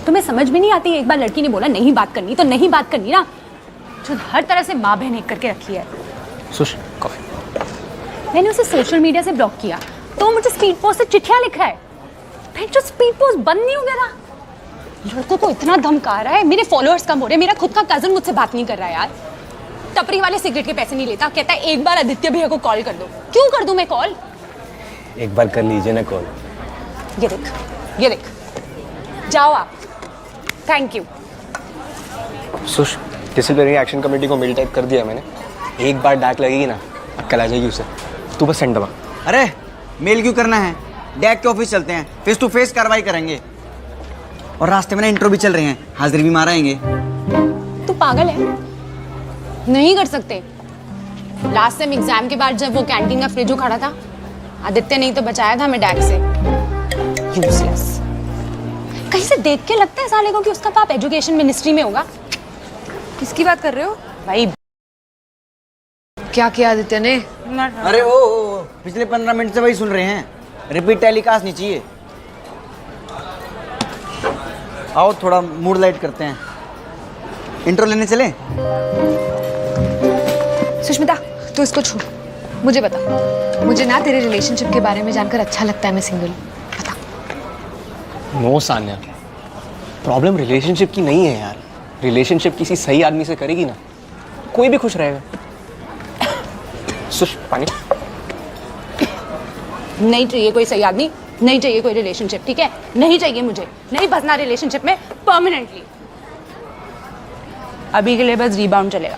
तुम्हें समझ में नहीं आती? एक बार लड़की ने बोला नहीं बात करनी तो नहीं बात करनी ना। जो हर तरह से माँ बहन एक करके रखी है। सुश कॉफी। मैंने उसे सोशल मीडिया से ब्लॉक किया तो मुझे स्पीड पोस्ट से चिट्ठियां लिखा है। फिर जो स्पीड पोस्ट बंद नहीं हो गया था। लड़कों को इतना धमका रहा है, मेरे फॉलोअर्स कम हो रहे हैं, मेरा खुद का कजन मुझसे बात नहीं कर रहा है यार। टपरी वाले सिगरेट के पैसे नहीं लेता, कहता है एक बार आदित्य भैया को कॉल कर दो। क्यों कर दूं मैं कॉल? एक बार कर लीजिए ना कॉल। ये देख जाओ आप। Thank you. Sush disciplinary action committee को मेल टाइप कर दिया मैंने। एक बार डाक लगेगी ना अक्कल आ जाएगी उसे। तू बस सेंड दबा। अरे मेल क्यों करना है, डैक के ऑफिस चलते हैं, फेस टू फेस कार्रवाई करेंगे। और रास्ते में ना इंट्रो भी चल रहे हैं, हाजिर भी माराएंगे। तू पागल है? नहीं कर सकते। लास्ट टाइम एग्जाम के बाद जब वो कैंटीन का फ्रिज खड़ा था, आदित्य नहीं तो बचाया था मैं डैक से। यूजलेस। कहीं से देख के लगता है साले को कि उसका बाप एजुकेशन मिनिस्ट्री में होगा। किसकी बात कर रहे हो भाई? क्या किया आदित्य ने? अरे ओ पिछले 15 मिनट से वही सुन रहे हैं। रिपीट टेलीकास्ट नहीं चाहिए। आओ थोड़ा मूड लाइट करते हैं। इंट्रो लेने चले? सुष्मिता तू इसको छोड़, मुझे बता। मुझे ना तेरे रिलेशनशिप के बारे में जानकर अच्छा लगता है। मैं सिंगल बता। नो सान्या, प्रॉब्लम रिलेशनशिप की नहीं है यार। रिलेशनशिप किसी सही आदमी से करेगी ना, कोई भी खुश रहेगा। सुश पानी। नहीं चाहिए कोई सही आदमी, नहीं चाहिए कोई रिलेशनशिप, ठीक है? नहीं चाहिए मुझे, नहीं बसना रिलेशनशिप में परमानेंटली। अभी के लिए बस रिबाउंड चलेगा।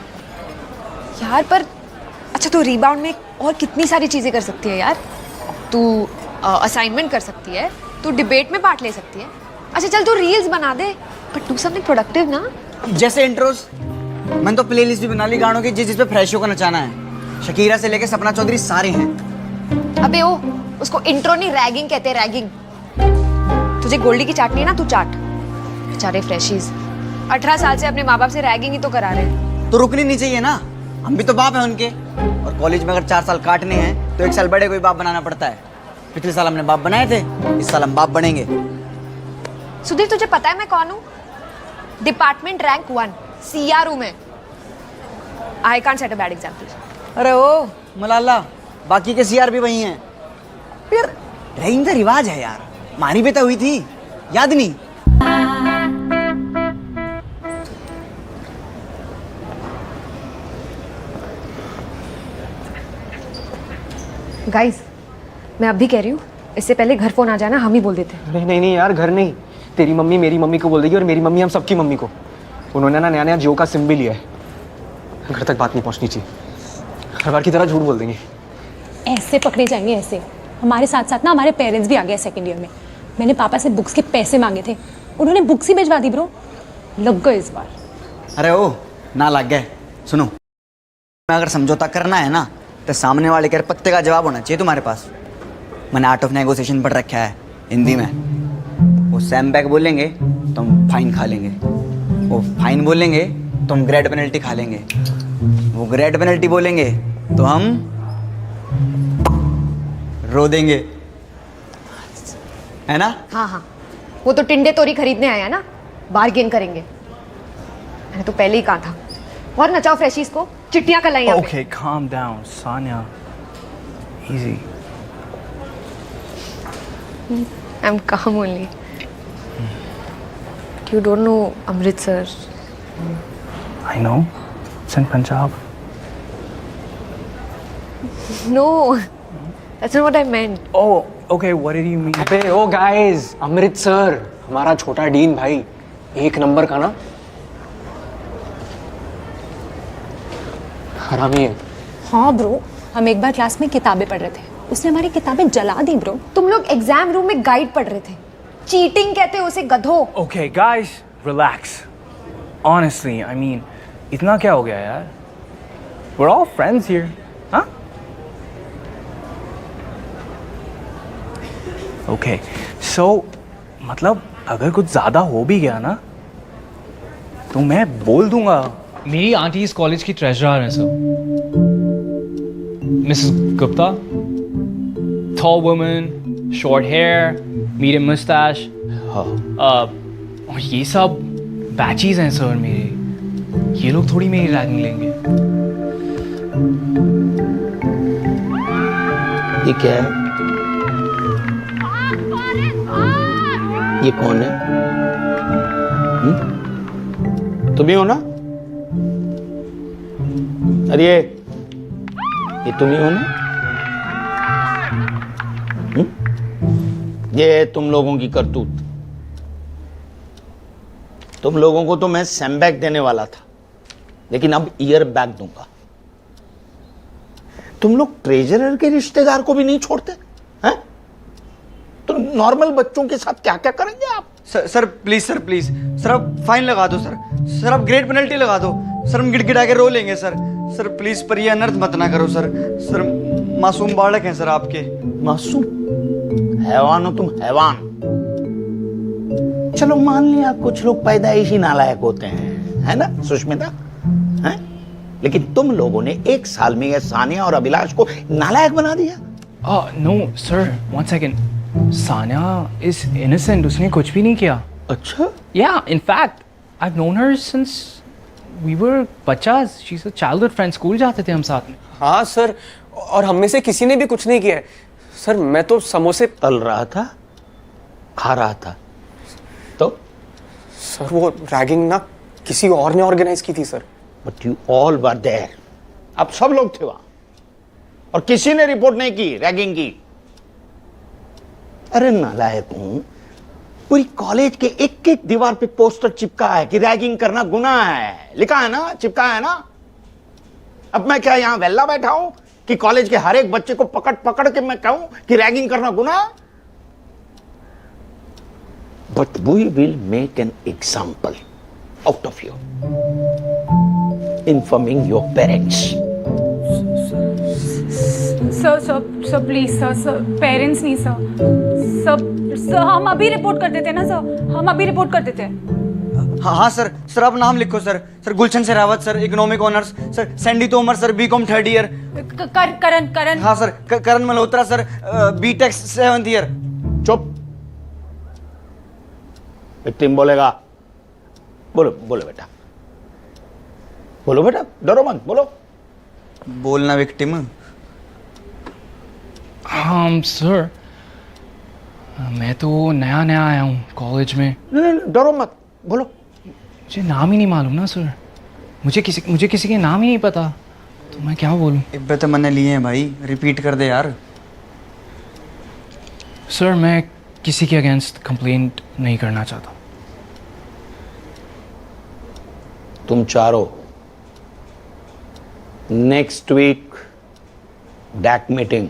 यार पर अच्छा तू रिबाउंड में और कितनी सारी चीजें कर सकती है यार। तू असाइनमेंट कर सकती है, तू डिबेट में पार्ट ले सकती है। अच्छा चल तू रील्स बना दे, बट डू समथिंग प्रोडक्टिव ना। जैसे इंट्रोस। मैंने तो प्लेलिस्ट भी बना ली गानों की जिस पे फ्रेशो को नचाना है। शकीरा से लेके सपना चौधरी सारे हैं। अबे ओ उसको इंट्रो नहीं रैगिंग कहते हैं, रैगिंग। तुझे गोल्डी की चाटनी है ना, तू चाट। बेचारे फ्रेशीज 18 साल से अपने माँ बाप से रैगिंग ही तो करा रहे हैं। तो रुकनी नहीं चाहिए ना, हम भी तो बाप हैं उनके। और कॉलेज में अगर 4 साल काटने हैं तो 1 साल बड़े कोई बाप बनाना पड़ता है। पिछले साल हमने बाप बनाए थे, इस साल हम बाप बनेंगे। सुधीर तुझे पता है मैं कौन हूँ? डिपार्टमेंट रैंक 1 CRU में। I can't set a bad example. अरे ओ मलाला, बाकी के CR भी वही हैं। यार रैगिंग का रिवाज है यार, मारी बेटा हुई थी, याद नहीं? गाइस मैं अब भी कह रही हूँ, इससे पहले घर फोन आ जाना हम ही बोल देते। नहीं नहीं नहीं यार, घर नहीं। तेरी मम्मी मेरी मम्मी को बोल देगी और मेरी मम्मी हम सबकी मम्मी को। उन्होंने ना नया नया जियो का सिम भी लिया है। घर तक बात नहीं पहुंचनी चाहिए। हर बार की तरह झूठ बोल देंगे। ऐसे पकड़े जाएंगे ऐसे। हमारे साथ साथ ना हमारे पेरेंट्स भी आ गए सेकेंड ईयर में। मैंने पापा से बुक्स के पैसे मांगे थे, उन्होंने बुक्स ही भिजवा दी ब्रो। लग गए इस बार। अरे ओ ना लग गए। सुनो, अगर समझौता करना है ना तो सामने वाले के पत्ते का जवाब होना चाहिए तुम्हारे पास। मैंने आर्ट ऑफ नेगोशिएशन पढ़ रखा है हिंदी में। वो सैम बैक बोलेंगे तो हम फाइन खा लेंगे, वो फाइन बोलेंगे तो हम ग्रेड पेनल्टी खा लेंगे, वो ग्रेड पेनल्टी बोलेंगे तो हम रो देंगे, है ना? हाँ हाँ, वो तो टिंडे तोरी खरीदने आया ना, बार्गेन करेंगे। मैंने तो पहले ही कहा था। और नचाओ फ्रेशीज को, चिट्टियां कल आई यहाँ पे। Okay, calm down, Sanya. Easy. I'm calm only. You don't know Amritsar. I know. It's in Punjab. No, that's not what I meant. Oh, okay. What did you mean? अबे ओ गाइस, अमृतसर हमारा छोटा डीन भाई, एक number का ना हरामी है। हाँ ब्रो, हम एक बार क्लास में किताबें पढ़ रहे थे, उसने हमारी किताबें जला दी ब्रो। तुम लोग एग्जाम रूम में गाइड पढ़ रहे थे। चीटिंग कहते हैं उसे, गधो। Okay, guys, relax. Honestly, I mean, इतना क्या हो गया यार? We're all friends here, huh? Okay, so मतलब अगर कुछ ज़्यादा हो भी गया ना, तो मैं बोल दूंगा। मेरी आंटी इस कॉलेज की ट्रेजरर हैं sir, Mrs Gupta. Tall woman, short hair, medium mustache, और ये सब बैचेस हैं सर मेरे, ये लोग थोड़ी मेरी रैगिंग लेंगे। ये क्या है? ये कौन है? तुम ही हो ना? अरे ये तुम ही हो ना? ये तुम लोगों की करतूत। तुम लोगों को तो मैं सैमबैग देने वाला था, लेकिन अब ईयर बैग दूंगा। तुम लोग ट्रेजरर के रिश्तेदार को भी नहीं छोड़ते हैं? तो नॉर्मल बच्चों के साथ क्या क्या करेंगे आप? सर प्लीज सर आप फाइन लगा दो सर आप ग्रेट पेनल्टी लगा दो सर, हम गिड़गिड़ा के रो लेंगे सर प्लीज, पर ये अनर्थ मत ना करो सर मासूम बालक हैं सर आपके। मासूम? हैवान हो तुम, हैवान। चलो मान लिया कुछ लोग पैदाइशी नालायक होते हैं, है ना सुष्मिता? हैं? लेकिन तुम लोगों ने एक साल में ये सानिया और अभिलाष को नालायक बना दिया। No sir, one second. Sania is innocent, उसने कुछ भी नहीं किया। अच्छा? या in fact I have known her since we were बच्चास। She is a childhood friend, school जाते थे हम साथ में। हाँ सर, और हम में से किसी ने भी कुछ नहीं किया है सर। मैं तो समोसे तल रहा था, खा रहा था। तो सर वो रैगिंग ना किसी और ने ऑर्गेनाइज की थी sir. But you all were there. अब सब लोग थे वहां और किसी ने रिपोर्ट नहीं की रैगिंग की। अरे नालायक हूं, पूरी कॉलेज के एक एक दीवार पे पोस्टर चिपका है कि रैगिंग करना गुनाह है। लिखा है ना, चिपका है ना। अब मैं क्या यहां वेल्ला बैठा हूं कि कॉलेज के हर एक बच्चे को पकड़ पकड़ के मैं कहूं कि रैगिंग करना गुनाह? But we will make an example out of you, informing your parents. Sir please sir parents नहीं सर हम अभी रिपोर्ट कर देते ना सर, हम अभी रिपोर्ट कर देते हैं। हाँ सर आप नाम लिखो sir Gulshan Sherawat sir, economic honours sir, Sandy Tomar sir, BCom 3rd year. Karan हाँ sir, Karan Malhotra sir, BTech 7th year. चुप। विक्टिम बोलेगा। बोलो बोलो बेटा, बोलो बेटा, डरो मत, बोलो। बोलना विक्टिम। सर मैं तो नया आया हूँ कॉलेज में। नहीं, डरो मत, बोलो। मुझे नाम ही नहीं मालूम ना सर, मुझे किसी के नाम ही नहीं पता, तो मैं क्या बोलूँ? इब्बत मैंने लिए हैं भाई, रिपीट कर दे यार। सर मैं किसी के अगेंस्ट कंप्लेंट नहीं करना चाहता। तुम चारों next week DAC meeting.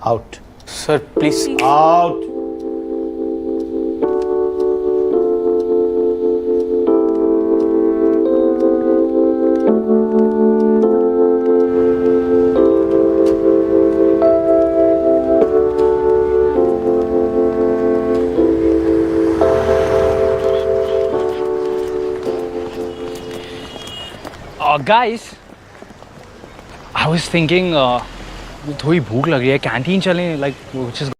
Out. Sir please. Out. Guys I was thinking थोड़ी भूख लग रही है, कैंटीन चलें, लाइक व्हिच इज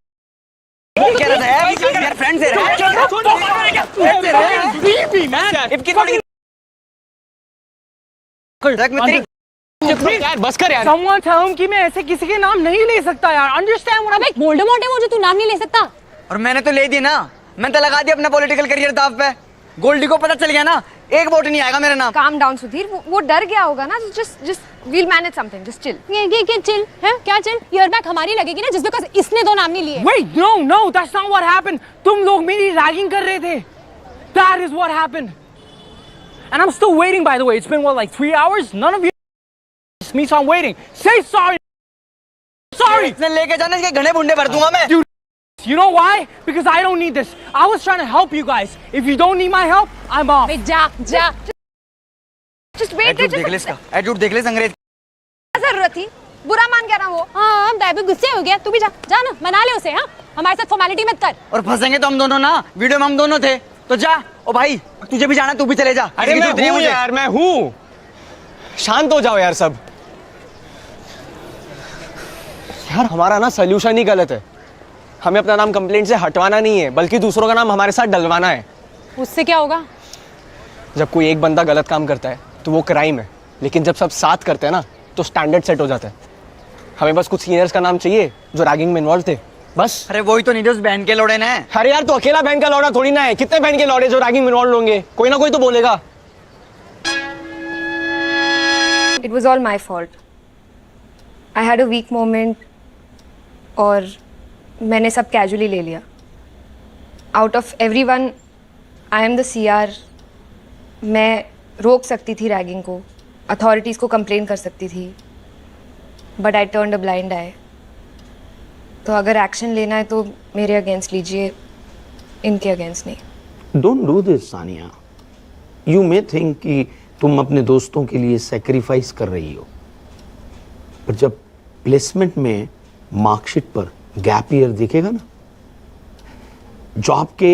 यार बस कर यार। समवन टेल हिम कि मैं ऐसे किसी के नाम नहीं ले सकता यार, अंडरस्टैंड व्हाट? अबे वोल्डेमॉर्ट है वो जो तू नाम नहीं ले सकता। और मैंने तो ले दी ना, मैंने तो लगा दिया अपना पॉलिटिकल करियर दाव पे। गोल्डी को पता चल गया ना, एक वोट नहीं आएगा मेरा नाम। काम डाउन सुधीर, वो डर गया होगा ना। Just we'll manage something, just chill. ये चिल है क्या? चिल ईयर बैक हमारी लगेगी ना जिस बिकॉज़ इसने दो नाम नहीं लिए। Wait no that's not what happened. तुम लोग मेरी रैगिंग कर रहे थे, that is what happened and I am still waiting. By the way it's been what like 3 hours, none of you me, so I'm waiting. Say sorry. इसने लेके जाने के घने बुंडे भर दूंगा मैं। You know why? Because I don't need this. I was trying to help you guys. If you don't need my help, I'm off. बे जा just wait. देख ले इसका एटीट्यूड, देख ले इस अंग्रेज। क्या जरूरत थी? बुरा मान गया ना वो। हाँ मैं भी गुस्से हो गया, तू भी जा ना, मना ले उसे। हाँ हमारे साथ फॉर्मेलिटी मत कर। और फंसेंगे तो हम दोनों ना, वीडियो में हम दोनों थे। तो जा। ओ भाई तुझे भी जाना, तू भी चले जा। अरे मैं हूँ यार, मैं हूँ। शांत हो जाओ यार सब। यार हमारा ना सोल्यूशन ही गलत है। हमें अपना नाम कंप्लेंट से हटवाना नहीं है, बल्कि दूसरों का नाम हमारे साथ डलवाना है। उससे क्या होगा? जब कोई एक बंदा गलत काम करता है तो वो क्राइम है, लेकिन जब सब साथ करते हैं ना तो स्टैंडर्ड सेट हो जाता है। हमें बस कुछ सीनियर्स का नाम चाहिए जो रैगिंग में इन्वॉल्व थे, बस। अरे वही तो नहीं उस बहन के लौड़े ने। अरे यार, तो अकेला बहन का लौड़ा थोड़ी ना है, कितने बहन के लौड़े जो रैगिंग में इन्वॉल्व होंगे, कोई ना कोई तो बोलेगा। It was all my fault. I had a weak moment और मैंने सब कैजुअली ले लिया। Out of every one I am the CR। मैं रोक सकती थी रैगिंग को, अथॉरिटीज़ को कंप्लेन कर सकती थी, but I turned a blind eye. तो अगर एक्शन लेना है तो मेरे अगेंस्ट लीजिए, इनके अगेंस्ट नहीं। Don't do this Sania. You may think कि तुम अपने दोस्तों के लिए सेक्रीफाइस कर रही हो, पर जब प्लेसमेंट में मार्कशीट पर गैप ईयर दिखेगा ना, जॉब के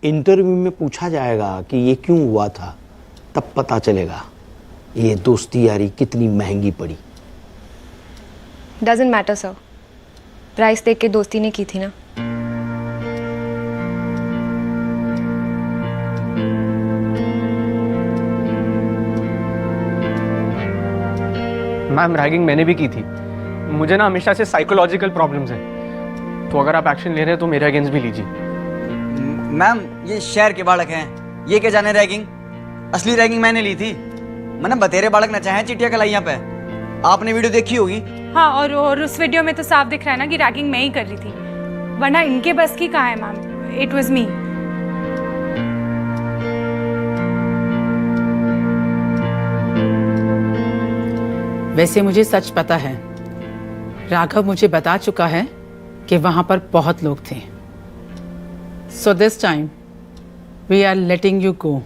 इंटरव्यू में पूछा जाएगा कि ये क्यों हुआ था, तब पता चलेगा ये दोस्ती यारी कितनी महंगी पड़ी। डजंट मैटर सर, प्राइस देख के दोस्ती ने की थी ना। मैम, रैगिंग मैंने भी की थी। मुझे ना हमेशा से साइकोलॉजिकल प्रॉब्लम्स हैं, तो अगर आप एक्शन ले रहे हैं तो मेरे अगेंस्ट भी लीजिए। मैम ये शहर के बालक हैं, ये क्या जाने रैगिंग। असली रैगिंग मैंने ली थी। मैंने बतेरे बालक नचा है चिटिया कलाइयां पे। आपने वीडियो देखी होगी। हाँ, और उस वीडियो में तो साफ दिख रहा है ना कि रैगिंग मैं ही कर रही थी, वरना इनके बस की कहाँ है मैम। It was me. वैसे मुझे सच पता है, राघव मुझे बता चुका है कि वहां पर बहुत लोग थे। So this time we are letting you go.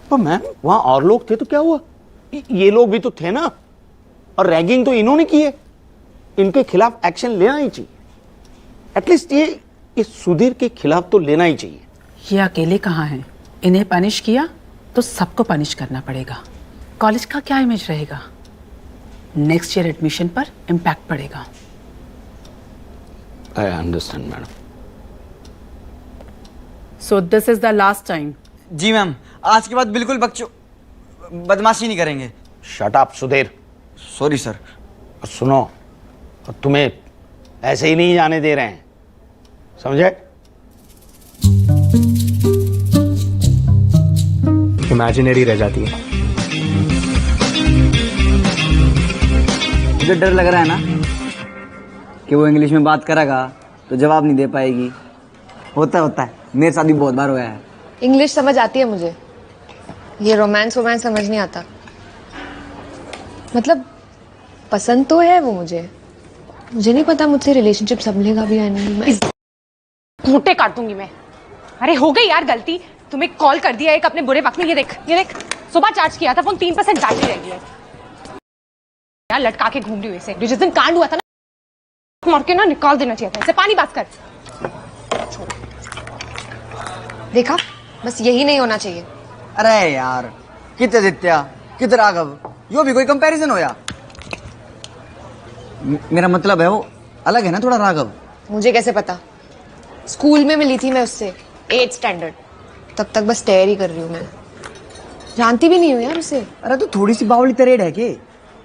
पर मैम, वहां और लोग थे तो क्या हुआ, ये लोग भी तो थे ना, और रैगिंग तो इन्होंने की है। इनके खिलाफ एक्शन लेना ही चाहिए। एटलीस्ट ये सुधीर के खिलाफ तो लेना ही चाहिए। ये अकेले कहाँ हैं? इन्हें पनिश किया तो सबको पनिश करना पड़ेगा। कॉलेज का क्या इमेज रहेगा? नेक्स्ट ईयर एडमिशन पर इम्पैक्ट पड़ेगा। I understand madam. So this is the last time. जी मैम, आज के बाद बिल्कुल बदमाशी नहीं करेंगे। Shut up Sudhir. Sorry sir. और सुनो, और तुम्हें ऐसे ही नहीं जाने दे रहे हैं, समझे? इमेजिनरी रह जाती है। मुझे डर लग रहा है ना कि वो इंग्लिश में बात करेगा तो जवाब नहीं दे पाएगी। होता है, मेरे साथ भी बहुत बार हुआ है। इंग्लिश समझ आती है मुझे, ये रोमांस समझ नहीं आता। मतलब पसंद तो है वो मुझे नहीं पता मुझसे रिलेशनशिप संभलेगा भी या नहीं। मैं घूंटे काट दूंगी मैं। अरे हो गई यार गलती, तुम्हें कॉल कर दिया एक अपने बुरे वक्त में। ये देख सुबह चार्ज किया था फोन, 3% बैटरी रह गई है यार। लटका के घूम रही हूँ इसे। जिस दिन कांड हुआ था ना, मार के ना निकाल देना चाहिए था इसे। पानी बात कर। देखा, बस यही नहीं होना चाहिए। अरे यार, कित दित्या कित राघव, यो भी कोई कंपैरिजन होया। मेरा मतलब है वो अलग है ना थोड़ा राघव। मुझे कैसे पता? स्कूल में मिली थी मैं उससे 8th स्टैंडर्ड, तब तक बस तैयारी कर रही हूँ मैं। जानती भी नहीं हूँ यार उसे। अरे तो थोड़ी सी बावली तरेड़ है के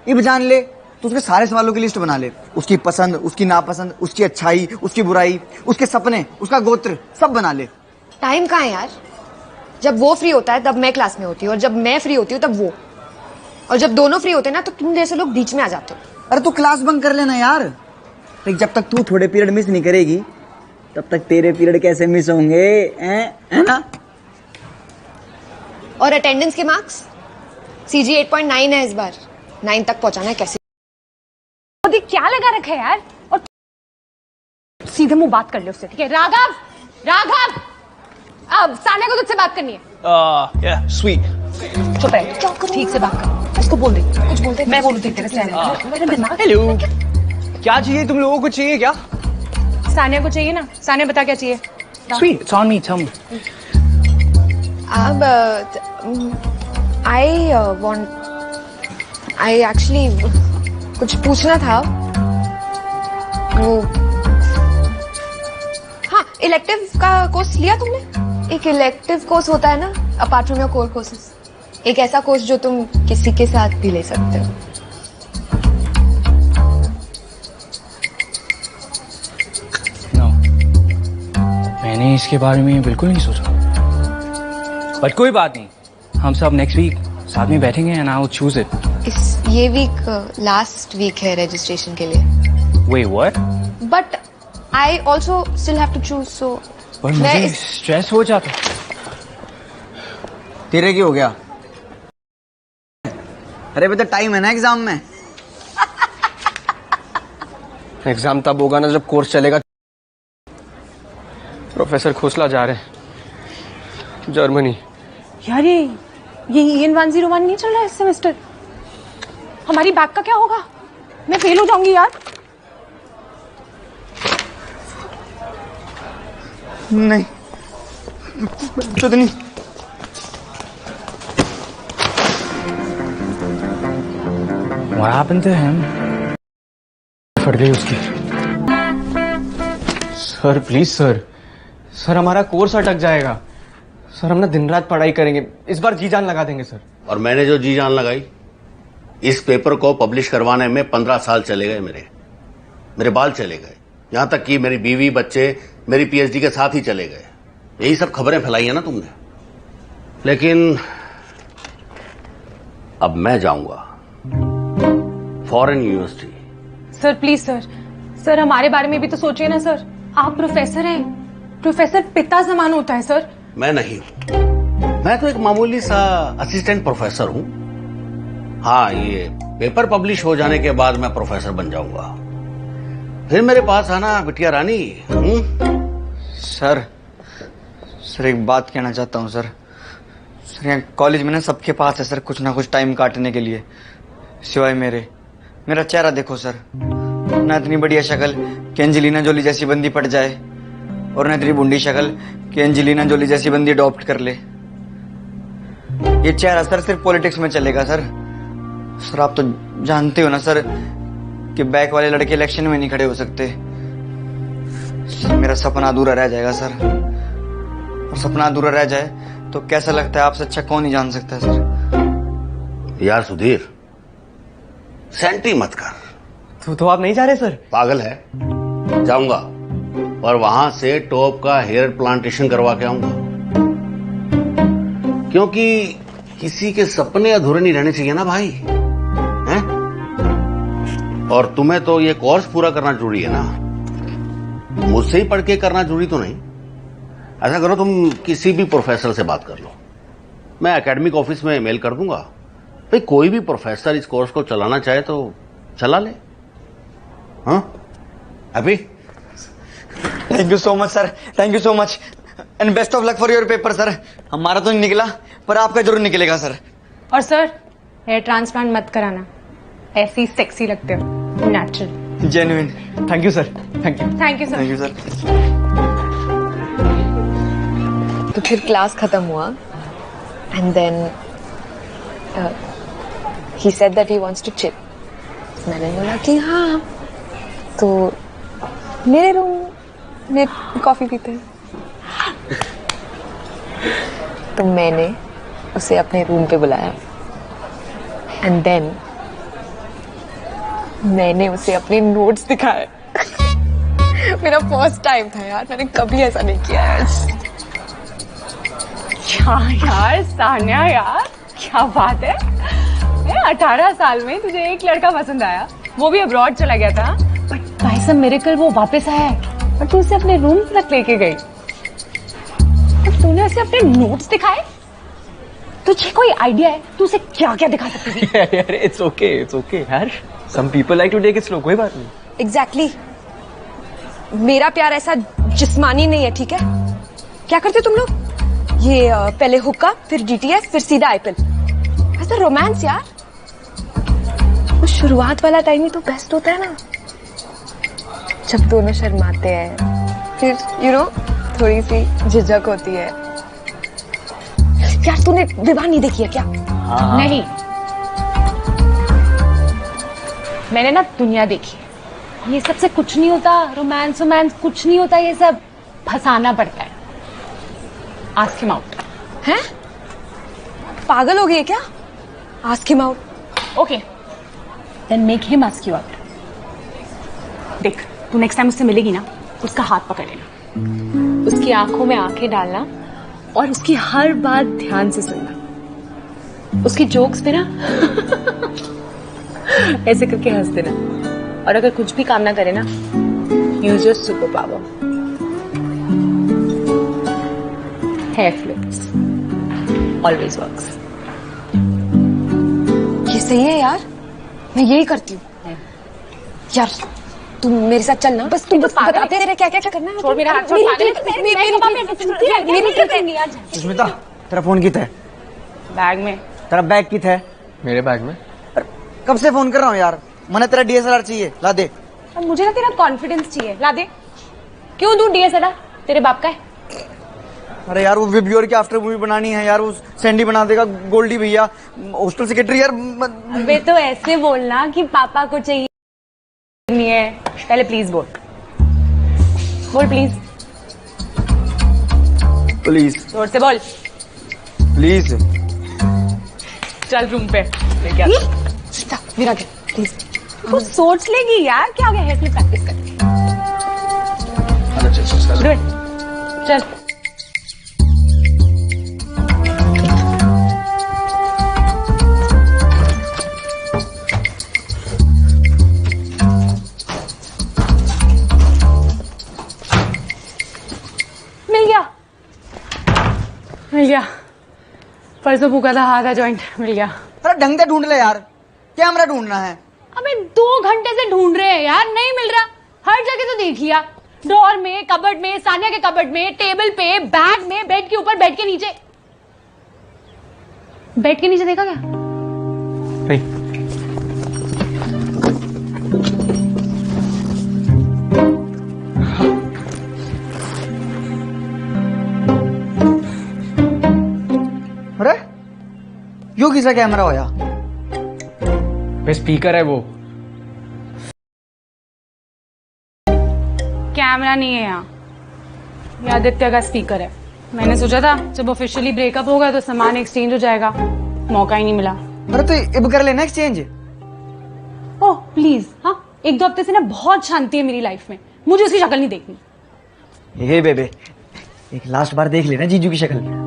ये जान ले तो उसके सारे सवालों की लिस्ट बना ले। उसकी पसंद, उसकी नापसंद, उसकी अच्छाई, उसकी बुराई, उसके सपने, उसका गोत्र, सब बना ले। टाइम कहाँ है यार? जब वो फ्री होता है तब मैं क्लास में होती हूँ, और जब मैं फ्री होती हूँ तब वो, और जब दोनों फ्री होते हैं ना तो तुम जैसे लोग बीच में आ जाते हो। अरे तू क्लास बंक कर लेना यार। लेकिन जब तक तू थोड़े पीरियड मिस नहीं करेगी तब तक तेरे पीरियड कैसे मिस होंगे, है ना? और अटेंडेंस के मार्क्स CG 8.9 है इस बार। 9 तक पहुंचाना है कैसे? क्या लगा रखा है यार? और सीधे मुंह बात कर ले उससे, ठीक है? राघव, अब सानिया को तुझसे बात करनी है। Yeah, sweet. चुप रह, ठीक से बात कर। उसको बोल दे, कुछ बोल दे। मैं बोलूँ तेरे से। हेलो, क्या चाहिए तुम लोगों को? चाहिए क्या? सानिया को चाहिए ना। सानिया बता क्या चाहिए। Sweet, it's on me, tell me. अब I actually कुछ पूछना था। वो इलेक्टिव का कोर्स लिया तुमने? एक इलेक्टिव कोर्स होता है ना apart from your core courses, एक ऐसा कोर्स जो तुम किसी के साथ भी ले सकते हो। No. मैंने इसके बारे में बिल्कुल नहीं सोचा, बट कोई बात नहीं, हम सब नेक्स्ट वीक साथ में बैठेंगे and I will choose it. ये वीक लास्ट वीक है रजिस्ट्रेशन के लिए। Wait, what? But I also still have to choose, so पर मुझे स्ट्रेस हो जाता। तेरे की हो गया? अरे बेटा टाइम है ना एग्जाम में। एग्जाम तब होगा ना जब कोर्स चलेगा। प्रोफेसर खोसला जा रहे हैं जर्मनी। यार ये EN 101 नहीं चल रहा है इस सेमेस्टर। हमारी बैक का क्या होगा? मैं फेल हो जाऊंगी यार। नहीं तो नहीं। What happened to him? फट गई उसकी। सर प्लीज सर, सर हमारा कोर्स अटक जाएगा। सर हम ना दिन रात पढ़ाई करेंगे, इस बार जी जान लगा देंगे सर। और मैंने जो जी जान लगाई, इस पेपर को पब्लिश करवाने में 15 साल चले गए मेरे बाल चले गए। यहां तक कि मेरी बीवी बच्चे मेरी PhD के साथ ही चले गए। यही सब खबरें फैलाई है ना तुमने। लेकिन अब मैं जाऊंगा foreign university. Sir please sir हमारे बारे में भी तो सोचिए ना सर। आप प्रोफेसर हैं, प्रोफेसर पिता समान होता है सर। मैं नहीं, मैं तो एक मामूली सा असिस्टेंट प्रोफेसर हूं। हाँ, ये पेपर पब्लिश हो जाने के बाद मैं प्रोफेसर बन जाऊंगा। फिर मेरे पास आना बिटिया रानी। सर एक बात कहना चाहता हूँ सर। यहाँ कॉलेज में ना सबके पास है सर कुछ ना कुछ टाइम काटने के लिए, सिवाय मेरा चेहरा देखो सर, ना इतनी बढ़िया शक्ल कि एंजेलिना जोली जैसी बंदी पड़ जाए, और ना इतनी बुंडी शक्ल कि एंजेलिना जोली जैसी बंदी अडॉप्ट कर ले। ये चेहरा सर सिर्फ पॉलिटिक्स में चलेगा सर आप तो जानते हो ना सर कि बैक वाले लड़के इलेक्शन में नहीं खड़े हो सकते। मेरा सपना अधूरा रह जाएगा सर, और सपना अधूरा रह जाए तो कैसा लगता है आपसे अच्छा कौन ही जान सकता है सर। यार सुधीर, सेंटी मत कर। तो आप नहीं जा रहे सर? पागल है, जाऊंगा और वहां से टॉप का हेयर प्लांटेशन करवा के आऊंगा, क्योंकि किसी के सपने अधूरे नहीं रहने चाहिए ना भाई, हैं? और तुम्हें तो ये कोर्स पूरा करना जरूरी है ना, मुझसे ही पढ़ के करना जरूरी तो नहीं। ऐसा करो, तुम किसी भी प्रोफेसर से बात कर लो, मैं एकेडमिक ऑफिस में मेल कर दूंगा। भाई कोई भी प्रोफेसर इस कोर्स को चलाना चाहे तो चला ले। हाँ happy? Thank you so much sir, thank you so much and best of luck for your paper sir. हमारा तो नहीं निकला पर आपका जरूर निकलेगा सर। और सर हेयर ट्रांसप्लांट मत कराना, ऐसे ही सेक्सी लगते हो, natural. Genuine. Thank you sir, thank you. Thank you sir. Thank you sir. तो फिर क्लास खत्म हुआ and then he said that he wants to chill. मैंने बोला कि हाँ, तो मेरे रूम में कॉफी पीते हैं। तो मैंने उसे अपने रूम पे बुलाया एंड देन मैंने उसे अपने नोट्स दिखाए। मेरा फर्स्ट टाइम था यार, मैंने कभी ऐसा नहीं किया है। यार सान्या यार, क्या बात है। 18 साल में तुझे एक लड़का पसंद आया, वो भी अब्रॉड चला गया था, बट बाय सम मिरेकल वो वापस आया है और तू उसे अपने रूम तक लेके गई और तूने उसे अपने नोट्स दिखाए। तुझे कोई आइडिया है तू उसे क्या क्या दिखा सकती थी? यार इट्स ओके यार, some people like to take it slow, कोई बात नहीं। एग्जैक्टली मेरा प्यार ऐसा जिस्मानी नहीं है, ठीक है? क्या करते तुम लोग? ये पहले हुक्का, फिर DTF, फिर सीधा IPL। ऐसा रोमांस यार, वो शुरुआत वाला टाइम ही तो बेस्ट होता है ना, जब दोनों शर्माते हैं, फिर थोड़ी सी झिझक होती है। यार तूने विवाह नहीं देखी है क्या? नहीं, मैंने ना दुनिया देखी है, ये सबसे कुछ नहीं होता, रोमांस कुछ नहीं होता ये सब। फंसाना पड़ता है। Ask him out. हैं? पागल हो गई है क्या? Ask him out. Okay, then make him ask you out. देख, तू नेक्स्ट टाइम उससे मिलेगी ना, उसका हाथ पकड़ लेना, उसकी आंखों में आंखें डालना और उसकी हर बात ध्यान से सुनना। उसकी जोक्स पे ना ऐसे करके हंस देना, और अगर कुछ भी काम ना करे ना, use your super power, hair flips, always works. ये सही है यार, मैं यही करती हूँ। यार तुम मेरे साथ चलना, बस तू बताते रहे क्या क्या करना है। छोड़ मेरा हाथ, छोड़, पागल है तू। सुष्मिता, तेरा फोन कित है? बैग में। तेरा बैग कित है? मेरे बैग में। कब से फोन कर रहा हूँ यार, मैंने तेरा DSLR चाहिए, ला दे। अब मुझे ना तेरा कॉन्फिडेंस चाहिए, ला दे। क्यों दूं DSLR? तेरे बाप का है। अरे यार वो विब्योर की आफ्टर मूवी बनानी है यार, वो सैंडी बना देगा, गोल्डी भैया हॉस्टल सेक्रेटरी यार। वे तो ऐसे बोलना कि पापा को चाहिए नहीं है, पहले प्लीज बोल, बोल प्लीज, प्लीज जोर से बोल। प्लीज चल रूम पे लेके आ। विराट प्लीज। तू सोच लेगी यार, क्या हो गया, हेयर फ्लिप प्रैक्टिस कर। Do it. चल। मिल गया, परसों भूखा था, हाथ जॉइंट मिल गया। अरे ढंग से ढूंढ ले यार, कैमरा ढूंढना है। अबे 2 घंटे से ढूंढ रहे हैं यार, नहीं मिल रहा। हर जगह तो देख लिया, ड्रॉर में, कबर्ड में, सानिया के कबर्ड में, टेबल पे, बैग में, बेड के ऊपर, बेड के नीचे। बेड के नीचे देखा क्या? अरे यो किसका कैमरा होया? वे स्पीकर है वो। कैमरा नहीं है यहाँ, ये आदित्य का स्पीकर है। मैंने सोचा था जब ऑफिशियली ब्रेकअप होगा तो सामान एक्सचेंज हो जाएगा, मौका ही नहीं मिला। अरे तो अब कर लेना एक्सचेंज। ओह प्लीज, हाँ 1-2 हफ्ते से ना बहुत शांति है मेरी लाइफ में, मुझे उसकी शक्ल नहीं देखनी। हे बेबे, एक लास्ट बार देख लेना जीजू की शक्ल,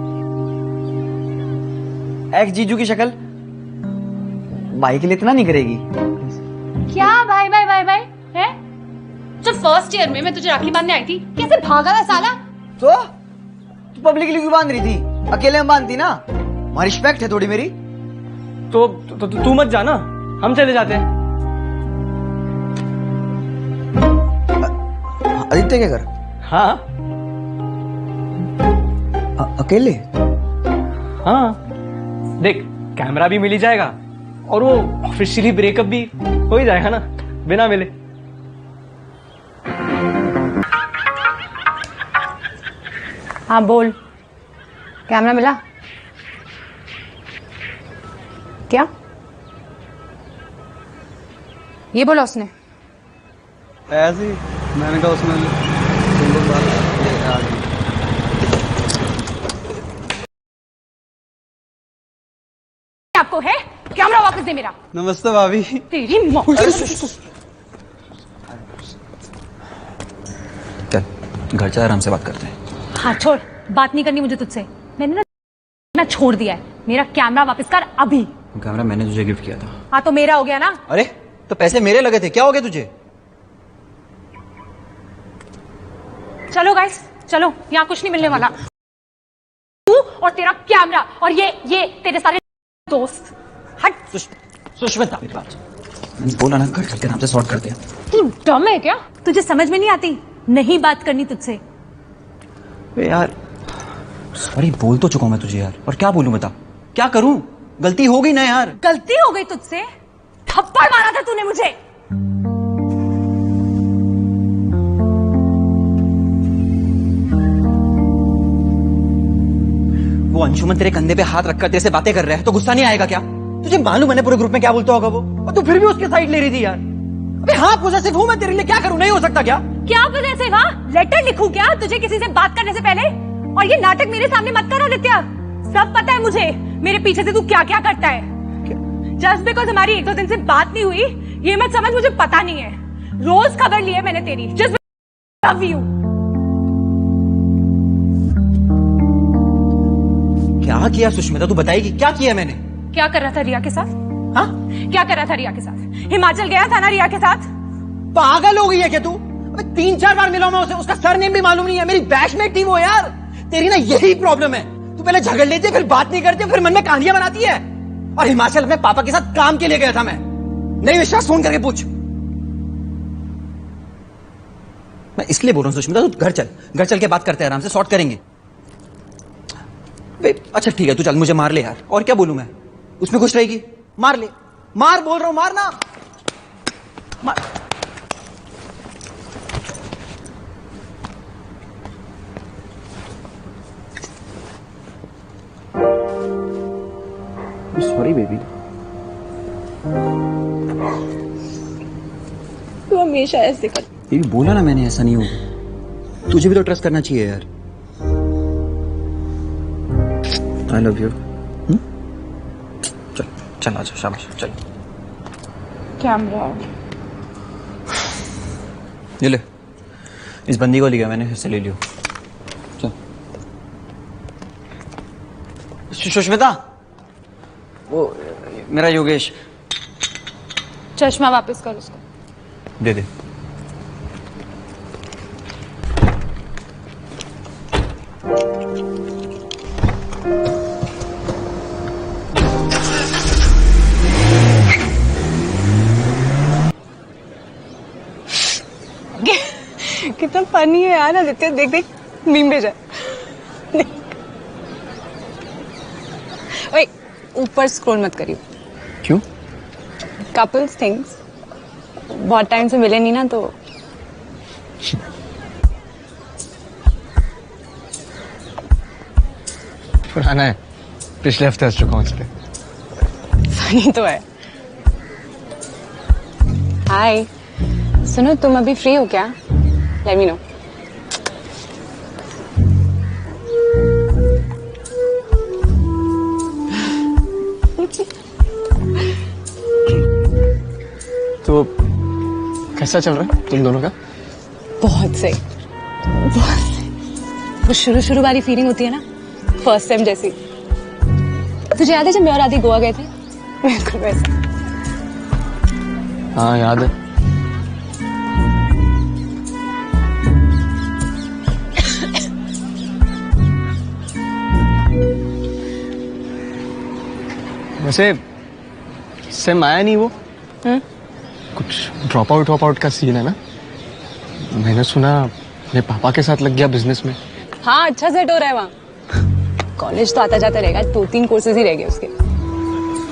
एक्स जीजू की शक्ल। भाई के लिए इतना नहीं करेगी क्या भाई भाई भाई भाई है? जब फर्स्ट ईयर में मैं तुझे राखी बांधने आई थी, कैसे भागा था साला? तो तू पब्लिकली क्यों बांध रही थी? अकेले में बांधती ना, वहां रिस्पेक्ट है थोड़ी मेरी। तो तू मत जाना, हम चले जाते हैं। आदित्य के घर? हाँ अकेले? हाँ, देख कैमरा भी मिल ही जाएगा और वो ऑफिशियली ब्रेकअप भी हो ही जाएगा ना बिना मिले। हाँ बोल, कैमरा मिला क्या? ये बोला उसने? ऐसे ही मैंने कहा उसमें आपको है? कैमरा वापस दे मेरा। नमस्ते भाभी। तेरी मौत। चल घर चल, आराम से बात करते हैं। हाँ छोड़, बात नहीं करनी मुझे तुझसे। मैंने ना छोड़ दिया है, मेरा कैमरा वापस कर अभी। कैमरा मैंने तुझे गिफ्ट किया था। हाँ तो मेरा हो गया ना। अरे तो पैसे मेरे लगे थे, क्या हो गया तुझे? चलो गाइस चलो, यहाँ कुछ नहीं मिलने वाला। तू और तेरा कैमरा और ये तेरे सारे दोस्त, हट। सुष्मिता मेरी बात, मैंने बोला ना घर चल के आराम से सॉर्ट करते हैं। तू डम है क्या? तुझे समझ में नहीं आती? नहीं बात करनी तुझसे। यार सॉरी बोल तो चुका हूं मैं तुझे यार, और क्या बोलूं बता, क्या करूं? गलती हो गई ना यार। गलती हो गई तुझसे? थप्पड़ मारा था तूने मुझे। वो अंशुमन तेरे कंधे पे हाथ रखकर तेरे से बातें कर रहा है तो गुस्सा नहीं आएगा क्या? तुझे मालूम है ना पूरे ग्रुप में क्या बोलता होगा वो, और तू फिर भी उसके साइड ले रही थी यार। अबे हाँ पॉसेसिव हूं मैं तेरे लिए, क्या करूं? नहीं हो सकता क्या? क्या पॉजेसिव? हाँ, लेटर लिखूं क्या तुझे किसी से बात करने से पहले? और ये नाटक मेरे सामने मत कर आदित्य। सब पता है मुझे मेरे पीछे से तू क्या क्या करता है। जस्ट बिकॉज हमारी एक दो दिन से बात नहीं हुई ये मत समझ मुझे पता नहीं है। रोज खबर ली है मैंने तेरी। Just love you. क्या किया सुष्मिता, तू बताएगी क्या किया मैंने? क्या कर रहा था रिया के साथ? हाँ, क्या कर रहा था रिया के साथ? हिमाचल गया था ना रिया के साथ? पागल हो गई है क्या तू? अबे 3-4 बार मिला मैं उसे, उसका सरनेम भी मालूम नहीं है। मेरी बैचमेट थी वो यार। तेरी ना यही प्रॉब्लम है, तू पहले झगड़ लेती है, फिर बात नहीं करती, फिर मन में कहानियां बनाती है। और हिमाचल में पापा के साथ काम के लिए गया था मैं। नहीं विश्वास, फोन करके पूछ। मैं इसलिए बोल रहा हूं सुष्मिता, तू घर चल के बात करते हैं, आराम से सॉर्ट करेंगे। अच्छा ठीक है, तू चल, मुझे मार ले यार, और क्या बोलूं मैं? उसमें खुश रहेगी, मार ले। मार बोल रहा हूं, मारना मार। Sorry baby. तू हमेशा ऐसे कर। ये बोला ना मैंने, ऐसा नहीं होगा। तुझे भी तो ट्रस्ट करना चाहिए यार। I love you. चल चल, आजा, शाबाश, चल। कैमरा ये ले, इस बंदी को लिया मैंने, फिर से ले लियो। चल। सुष्मिता, वो मेरा योगेश। चश्मा वापस कर उसको। दे दे। कितना फनी है यार आदित्य। देख देख मीम भेजा। ओए ऊपर स्क्रॉल मत करियो। क्यों? Couples things. बहुत टाइम से मिले नहीं ना तो। पुराना है, पिछले हफ्ते हंस चुका हूँ इस पे। फनी तो है। हाय, सुनो तुम अभी फ्री हो क्या? Let me know. तो कैसा चल रहा है तुम दोनों का? बहुत सही, बहुत सही। वो शुरू वाली फीलिंग होती है ना, फर्स्ट टाइम जैसी। तुझे याद है जब मैं और आदि गोवा गए थे? बिल्कुल वैसा। हाँ याद है। वैसे सेम आया नहीं वो? कुछ ड्रॉप आउट का सीन है ना? मैंने सुना अपने पापा के साथ लग गया बिजनेस में। हाँ अच्छा सेट हो रहा है वहाँ। कॉलेज तो आता जाता रहेगा, 2-3 कोर्सेज ही रह गए उसके।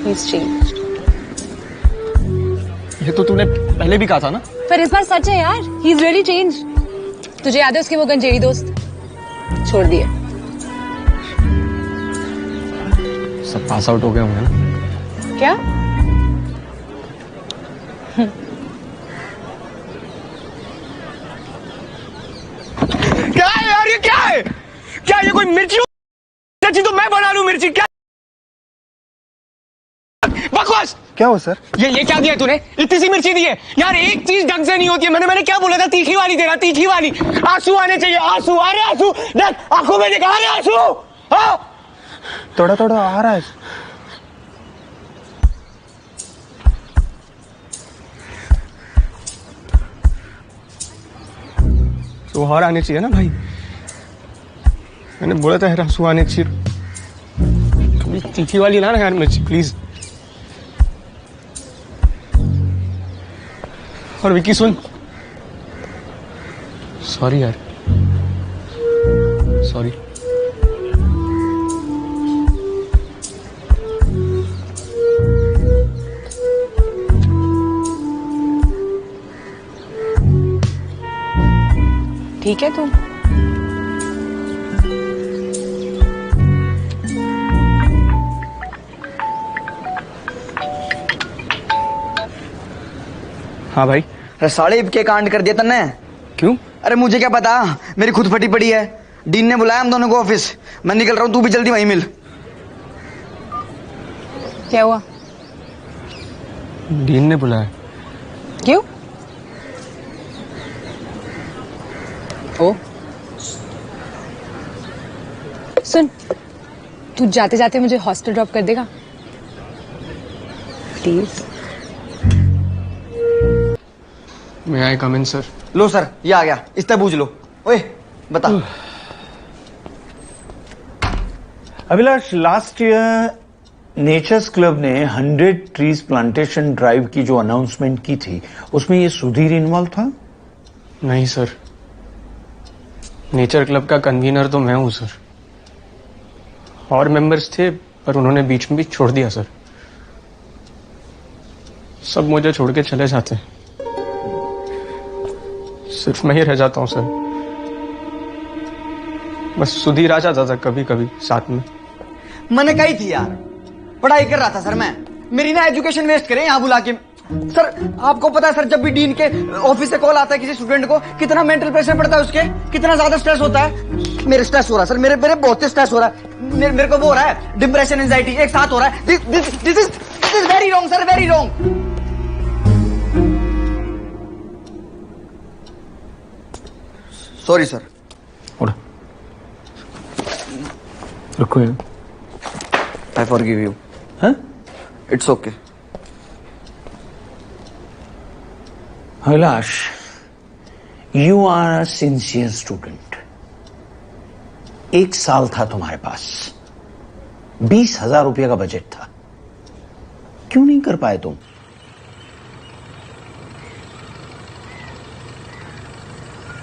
He's changed. ये तो तूने पहले भी कहा था ना? पर इस बार सच है यार, he's really changed. तुझे याद है उसके वो गंजेड़ी दोस्त? छोड़ दिए। सब पास आउट हो गए होंगे ना? क्या? क्या है यार, ये क्या है? क्या ये कोई मिर्ची चाची तो मैं बना लूं मिर्ची? क्या बकवास? क्या हो सर? ये क्या दिया तूने? इतनी सी मिर्ची दी है यार, एक चीज ढंग से नहीं होती है। मैंने क्या बोला था? तीखी वाली देना, तीखी वाली। आंसू आने चाहिए, आंसू। अरे आंसू देख, आंखों में दिखा रहे आंसू। हाँ थोड़ा थोड़ा आ रहा है। तो और आने चाहिए ना भाई। मैंने बोला था आंसू आने चाहिए। कभी तीखी वाली ना यार मिर्ची प्लीज। और विकी सुन, सॉरी यार, सॉरी। ठीक है तू। हाँ भाई। साले के कांड कर दिया तन्ने। क्यों? अरे मुझे क्या पता, मेरी खुद फटी पड़ी है। डीन ने बुलाया हम दोनों को ऑफिस, मैं निकल रहा हूँ, तू भी जल्दी वहीं मिल। क्या हुआ? डीन ने बुलाया। क्यों? ओ सुन, तू जाते जाते मुझे हॉस्टल ड्रॉप कर देगा please? May I come in sir? लो सर, ये आ गया, इससे पूछ लो। ओए बता। Abhilash, last year nature's club ने 100 ट्रीज प्लांटेशन ड्राइव की जो अनाउंसमेंट की थी, उसमें ये सुधीर इन्वॉल्व था? नहीं सर, नेचर क्लब का कन्वीनर तो मैं हूं सर। और मेंबर्स थे पर उन्होंने बीच में भी छोड़ दिया सर। सब मुझे छोड़ के चले जाते हैं, सिर्फ मैं ही रह जाता हूं सर। बस सुधीर आ जाता था कभी कभी साथ में। मैंने कही थी यार, पढ़ाई कर रहा था सर मैं, मेरी ना एजुकेशन वेस्ट करे यहाँ बुला के। सर आपको पता है सर, जब भी डीन के ऑफिस से कॉल आता है किसी स्टूडेंट को, कितना मेंटल प्रेशर पड़ता है उसके, कितना ज्यादा स्ट्रेस होता है। मेरे स्ट्रेस हो रहा है सर, मेरे बहुत स्ट्रेस हो रहा है। मेरे को वो हो रहा है, डिप्रेशन एंजाइटी एक साथ हो रहा है। This is very wrong sir, very wrong. Sorry sir. रुको, I forgive you. हाँ? It's okay. Abhilash, you are a sincere student. 1 साल था तुम्हारे पास, 20,000 रुपये का बजट था, क्यों नहीं कर पाए तुम?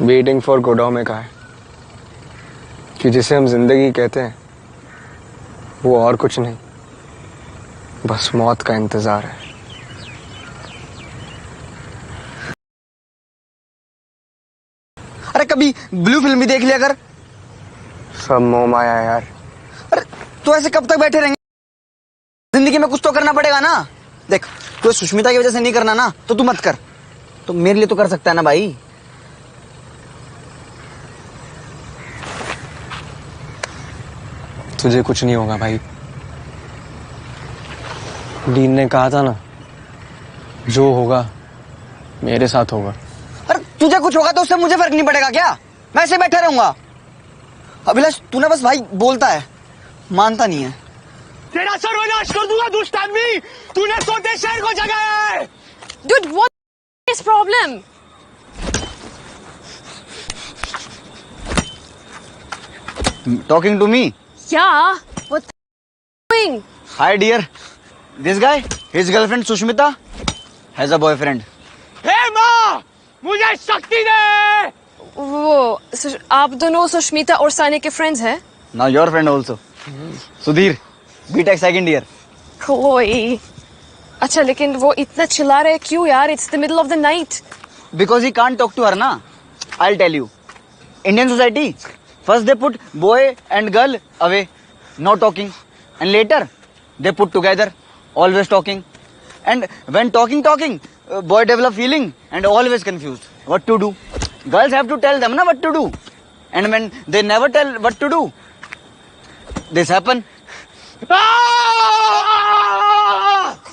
वेटिंग फॉर गोडो में कहा है कि जिसे हम जिंदगी कहते हैं वो और कुछ नहीं, बस मौत का इंतजार है। अरे कभी ब्लू फिल्म भी देख लिया कर। सब मोह माया है यार। अरे तो ऐसे कब तक बैठे रहेंगे? जिंदगी में कुछ तो करना पड़ेगा ना। देख, तू सुष्मिता की वजह से नहीं करना ना, तो तू मत कर, तो मेरे लिए तो कर सकता है ना भाई। तुझे कुछ नहीं होगा भाई, डीन ने कहा था ना, जो होगा मेरे साथ होगा। अरे तुझे कुछ होगा तो उससे मुझे फर्क नहीं पड़ेगा क्या? मैं ऐसे बैठा रहूंगा। अभिलाष तू ना बस भाई बोलता है, मानता नहीं है। तेरा सर्वनाश कर दूंगा दुष्ट आदमी, तूने सोते शहर को जगाया है। Dude, what is problem? Talking to me? Yeah, what doing? Hi dear, this guy, his girlfriend Sushmita has a boyfriend. हे माँ, मुझे शक्ति दे। आप दोनों सुष्मिता और सानी के फ्रेंड्स हैं? Now your friend also. Sudhir, B.Tech second year. ओए, अच्छा लेकिन वो इतना चिल्ला रहे क्यों यार? It's the middle of the night. Because he can't talk to her na. I'll tell you. Indian society, first they put boy and girl away, no talking, and later they put together, always talking. And when talking, boy develop feeling and always confused. What to do? Girls have to tell them na what to do. And when they never tell what to do, this happen.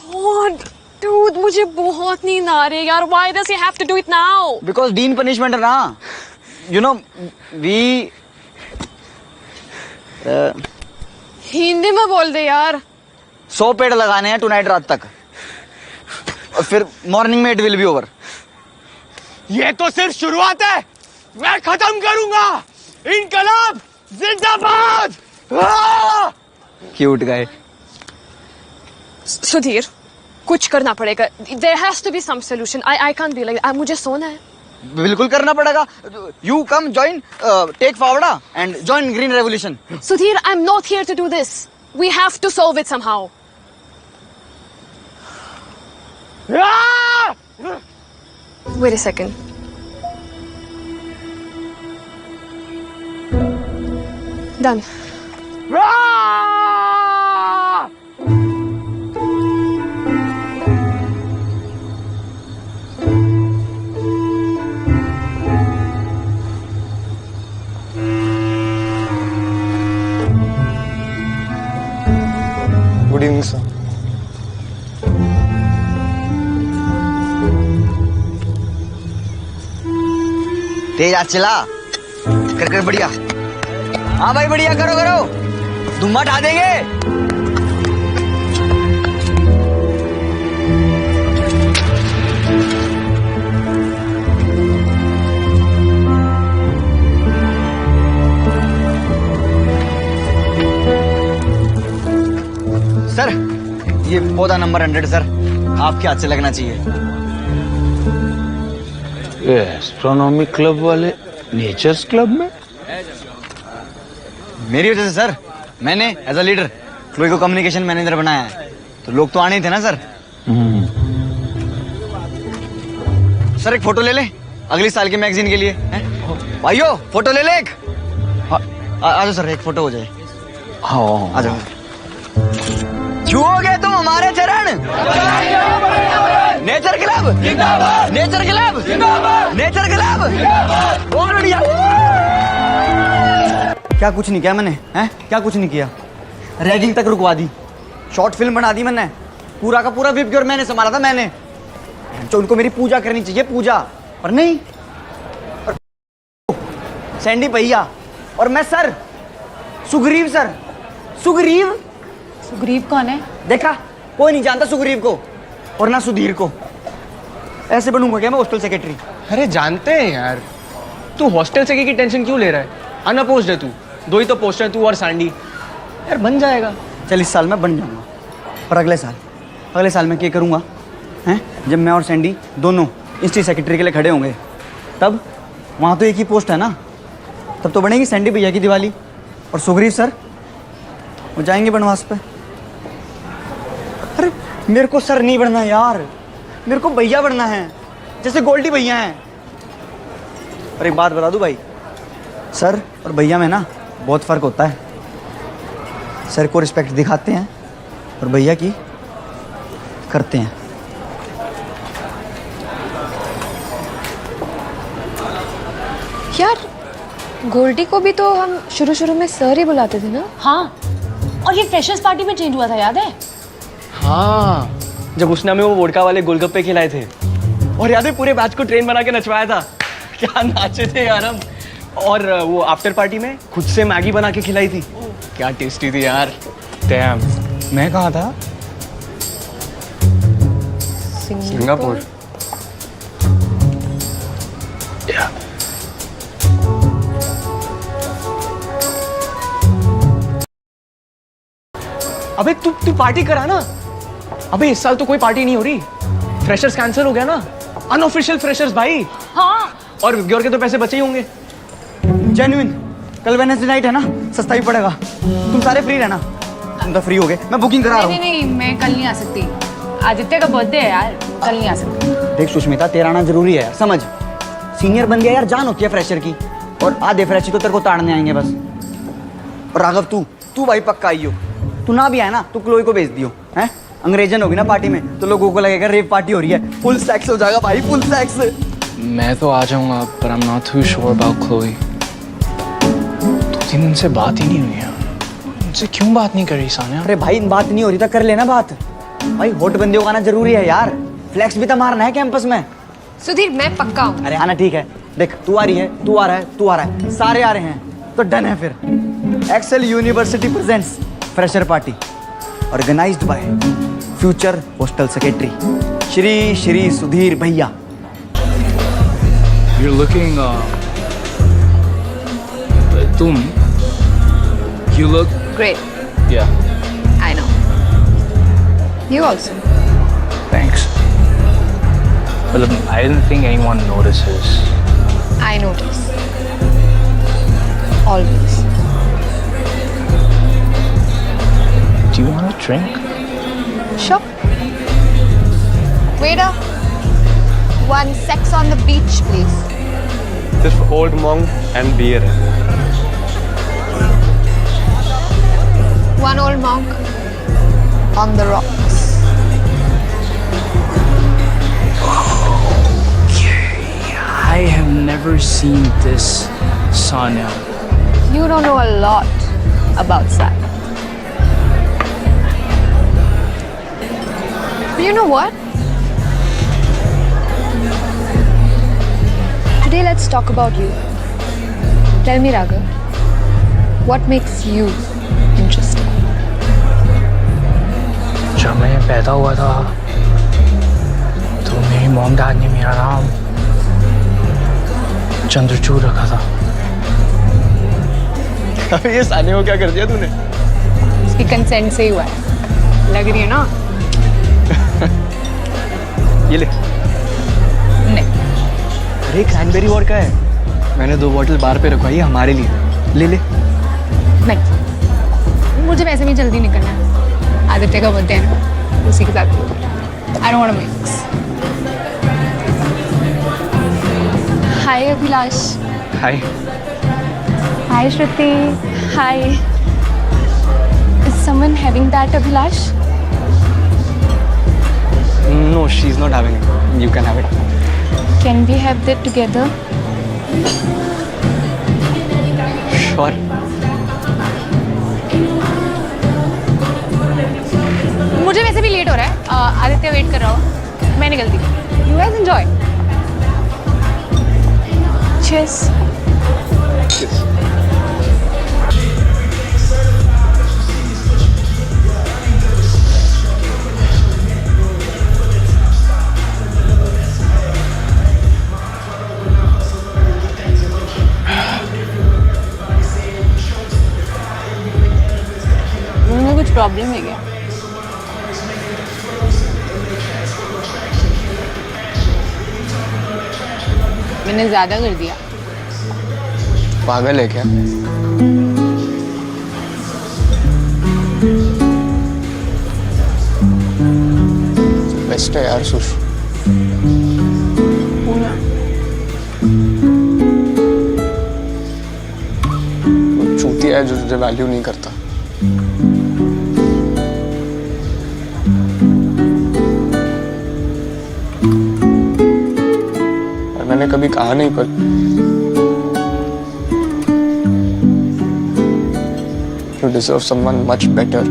God, dude, मुझे बहुत नींद आ रही है यार. Why does he have to do it now? Because Dean punishment है ना. You know, we. Hindi में बोल दे यार. 100 पेड़ लगाने हैं टुनाइट रात तक, और फिर मॉर्निंग में इट विल बी ओवर. ये तो सिर्फ शुरुआत है, मैं खत्म करूंगा. इनकलाब जिंदाबाद. क्यूट गाय. सुधीर, कुछ करना पड़ेगा. There has to be some solution. I can't be like that. मुझे सोना है. बिल्कुल करना पड़ेगा. You come join, take Favda and join Green Revolution. Sudhir, I'm not here to do this. We have to solve it somehow. Wait a second. Done. Good evening sir. तेज आज चला कर बढ़िया। हाँ भाई बढ़िया करो करो, धुम्मा ढा देंगे। सर ये पौधा नंबर 100 सर, आपके हाथ से लगना चाहिए। एस्ट्रोनॉमी क्लब वाले नेचर्स क्लब में? मेरी वजह से सर, मैंने एज अ लीडर फ्लोई को कम्युनिकेशन मैनेजर बनाया है, तो लोग तो आने ही थे ना सर। सर एक फोटो ले ले अगली साल के मैगजीन के लिए। भाइयों फोटो ले ले एक। आ जाओ सर, एक फोटो हो जाए। हाँ आ जाओ। छुओगे तुम हमारे चरण। Nature club nature club nature club. बहुत बढ़िया। क्या कुछ नहीं किया मैंने, हैं? क्या कुछ नहीं किया, रैगिंग तक रुकवा दी, शॉर्ट फिल्म बना दी मैंने, पूरा का पूरा विप और मैंने संभाला था मैंने। जो उनको मेरी पूजा करनी चाहिए, पूजा, पर नहीं। और सैंडी भैया और मैं सर, सुग्रीव सर। सुग्रीव? सुग्रीव कौन है? देखा, कोई नहीं जानता सुग्रीव को और ना सुधीर को। ऐसे बनूंगा क्या मैं हॉस्टल सेक्रेटरी? अरे जानते हैं यार, तू हॉस्टल से की टेंशन क्यों ले रहा है? अनअपोज्ड है तू, 2 ही तो पोस्ट है, तू और सैंडी। यार बन जाएगा। चल इस साल मैं बन जाऊंगा, पर अगले साल मैं क्या करूंगा हैं? जब मैं और सैंडी दोनों इंस्टी सेक्रेटरी के लिए खड़े होंगे, तब वहाँ तो एक ही पोस्ट है ना, तब तो बनेगी सैंडी भैया की दिवाली और सुग्रीव सर वो जाएंगे बनवास पे। अरे मेरे को सर नहीं बनना यार, मेरे को भैया बनना है, जैसे गोल्डी भैया हैं। और एक बात बता दूं भाई, सर और भैया में ना बहुत फ़र्क होता है। सर को रिस्पेक्ट दिखाते हैं और भैया की करते हैं। यार गोल्डी को भी तो हम शुरू में सर ही बुलाते थे ना? हाँ, और ये फ्रेशर्स पार्टी में चेंज हुआ था, याद है? हाँ, जब उसने हमें वो वोडका वाले गोलगप्पे खिलाए थे, और याद है पूरे बैच को ट्रेन बना के नचवाया था। क्या नाचे थे यार हम। और वो आफ्टर पार्टी में खुद से मैगी बना के खिलाई थी, क्या टेस्टी थी यार। डैम, मैं कहाँ था? सिंगापुर। अबे तू पार्टी करा ना। अबे इस साल तो कोई पार्टी नहीं हो रही, फ्रेशर्स कैंसिल हो गया ना, अनऑफिशियल फ्रेशर्स भाई। हाँ, और ग्योर के तो पैसे बचे ही होंगे। जेन्युइन, कल वेडनेसडे नाइट है ना, सस्ता ही पड़ेगा। तुम सारे फ्री रहना। तुम तो फ्री हो गए, मैं बुकिंग करा रहा हूँ। नहीं, मैं कल नहीं आ सकती, आदित्य का बर्थडे है यार, कल नहीं आ सकती। देख सुष्मिता, तेरा आना जरूरी है यार, समझ। सीनियर बन गया यार, जान होती है फ्रेशर की, और आधे फ्रेशर तो तेरे को ताड़ने आएंगे बस। और राघव तू भाई पक्का आई हो, तू ना भी आए ना, तू क्लोई को भेज दियो, हैं? अंग्रेजन होगी ना पार्टी में, तो लोगों को लगेगा रेव पार्टी हो रही है। फुल सेक्स हो जाएगा भाई, फुल सेक्स। मैं तो आ जाऊंगा, पर I am not too sure about Chloe. 2-3 दिन से बात ही नहीं हुई है। उनसे क्यों बात नहीं करी सानिया? अरे भाई बात नहीं हो रही तो कर लेना बात। भाई हॉट बंदियों का आना जरूरी है यार, फ्लैक्स भी तो मारना है कैंपस में। सुधीर मैं पक्का हूँ। अरे आना ठीक है, देख तू आ रही है, तू आ रहा है, तू आ रहा है, सारे आ रहे हैं, तो डन है फिर। Excel University presents fresher party, organised by future hostel secretary Shri Sudhir भैया। You're looking तुम you look Great. yeah I know. You also. thanks. But I didn't think anyone notices. I notice. Always. Do you want a drink? Sure. Waiter, one sex on the beach, please. सिर्फ old monk and beer है। One old monk on the rocks. I have never seen this, Sanya. You don't know a lot about that. You know what? Today let's talk about you. Tell me, Raghav, what makes you interesting? जब मैं पैदा हुआ था तो मेरी mom dad ने मेरा नाम चंद्रचूड़ रखा था। अबे ये साने को क्या कर दिया तूने? उसकी कंसेंट से ही हुआ है, लग रही है ना? ये ले। नहीं। अरे क्रैनबेरी वोडका है, मैंने 2 बॉटल बाहर पे रखवाई है हमारे लिए, ले ले। नहीं, मुझे वैसे भी जल्दी निकलना है। आदित्य का बर्थडे है ना, उसी के साथ I don't want to mix. Hi Abhilash. Hi. Hi Shruti. Hi. Is someone having that, Abhilash? No, she's not having it. You can have it. Can we have that together? Sure. मुझे वैसे भी लेट हो रहा है, आदित्य वेट कर रहा हो, मैं निकलती हूँ। You guys enjoy. Cheers. Cheers. उनमें कुछ प्रॉब्लम है क्या? मैंने ज्यादा कर दिया। पागल है क्या? बेस्ट है यार सुश। चूतिया है जो तुझे वैल्यू नहीं करता। मैंने कभी कहा नहीं, पर you deserve someone much better.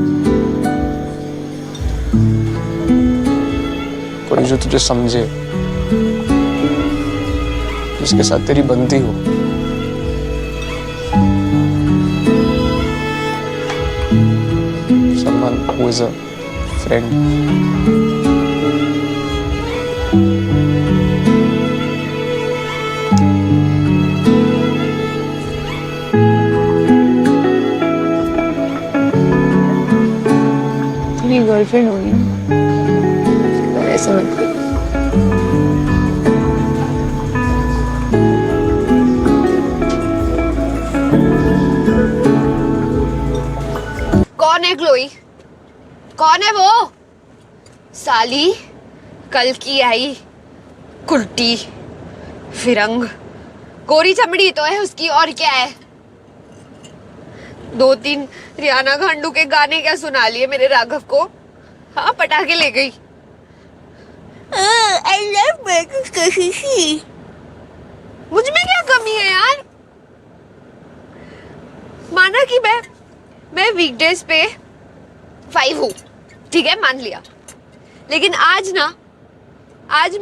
कोई जो तुझे समझे, जिसके साथ तेरी बनती हो। Someone who is a friend. मेरी गर्लफ्रेंड होगी ना, ऐसा मत कर। कौन है क्लोई? कौन है वो? साली कल की आई, कुर्ती फिरंग, गोरी चमड़ी तो है उसकी, और क्या है? 2-3 रियाना खांडू के गाने क्या सुना लिए मेरे राघव को? हाँ, पटाखे ले गई। I love मुझ में क्या कमी है यार? माना कि मैं वीकडेज पे 5 हूँ, ठीक है, मान लिया। लेकिन आज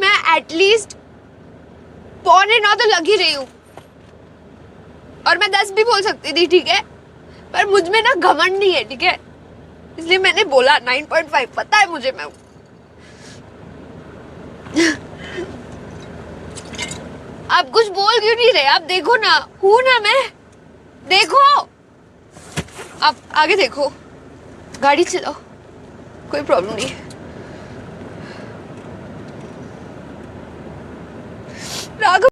मैं एटलीस्ट 8:45 तो लग ही रही हूँ, और मैं 10 भी बोल सकती थी, ठीक है, पर मुझ में ना घमंड नहीं है, ठीक है, इसलिए मैंने बोला 9.5। पता है मुझे, मैं आप कुछ बोल क्यों नहीं रहे? आप देखो ना, हूं ना मैं, देखो, आप आगे देखो, गाड़ी चलाओ, कोई प्रॉब्लम नहीं है। राघव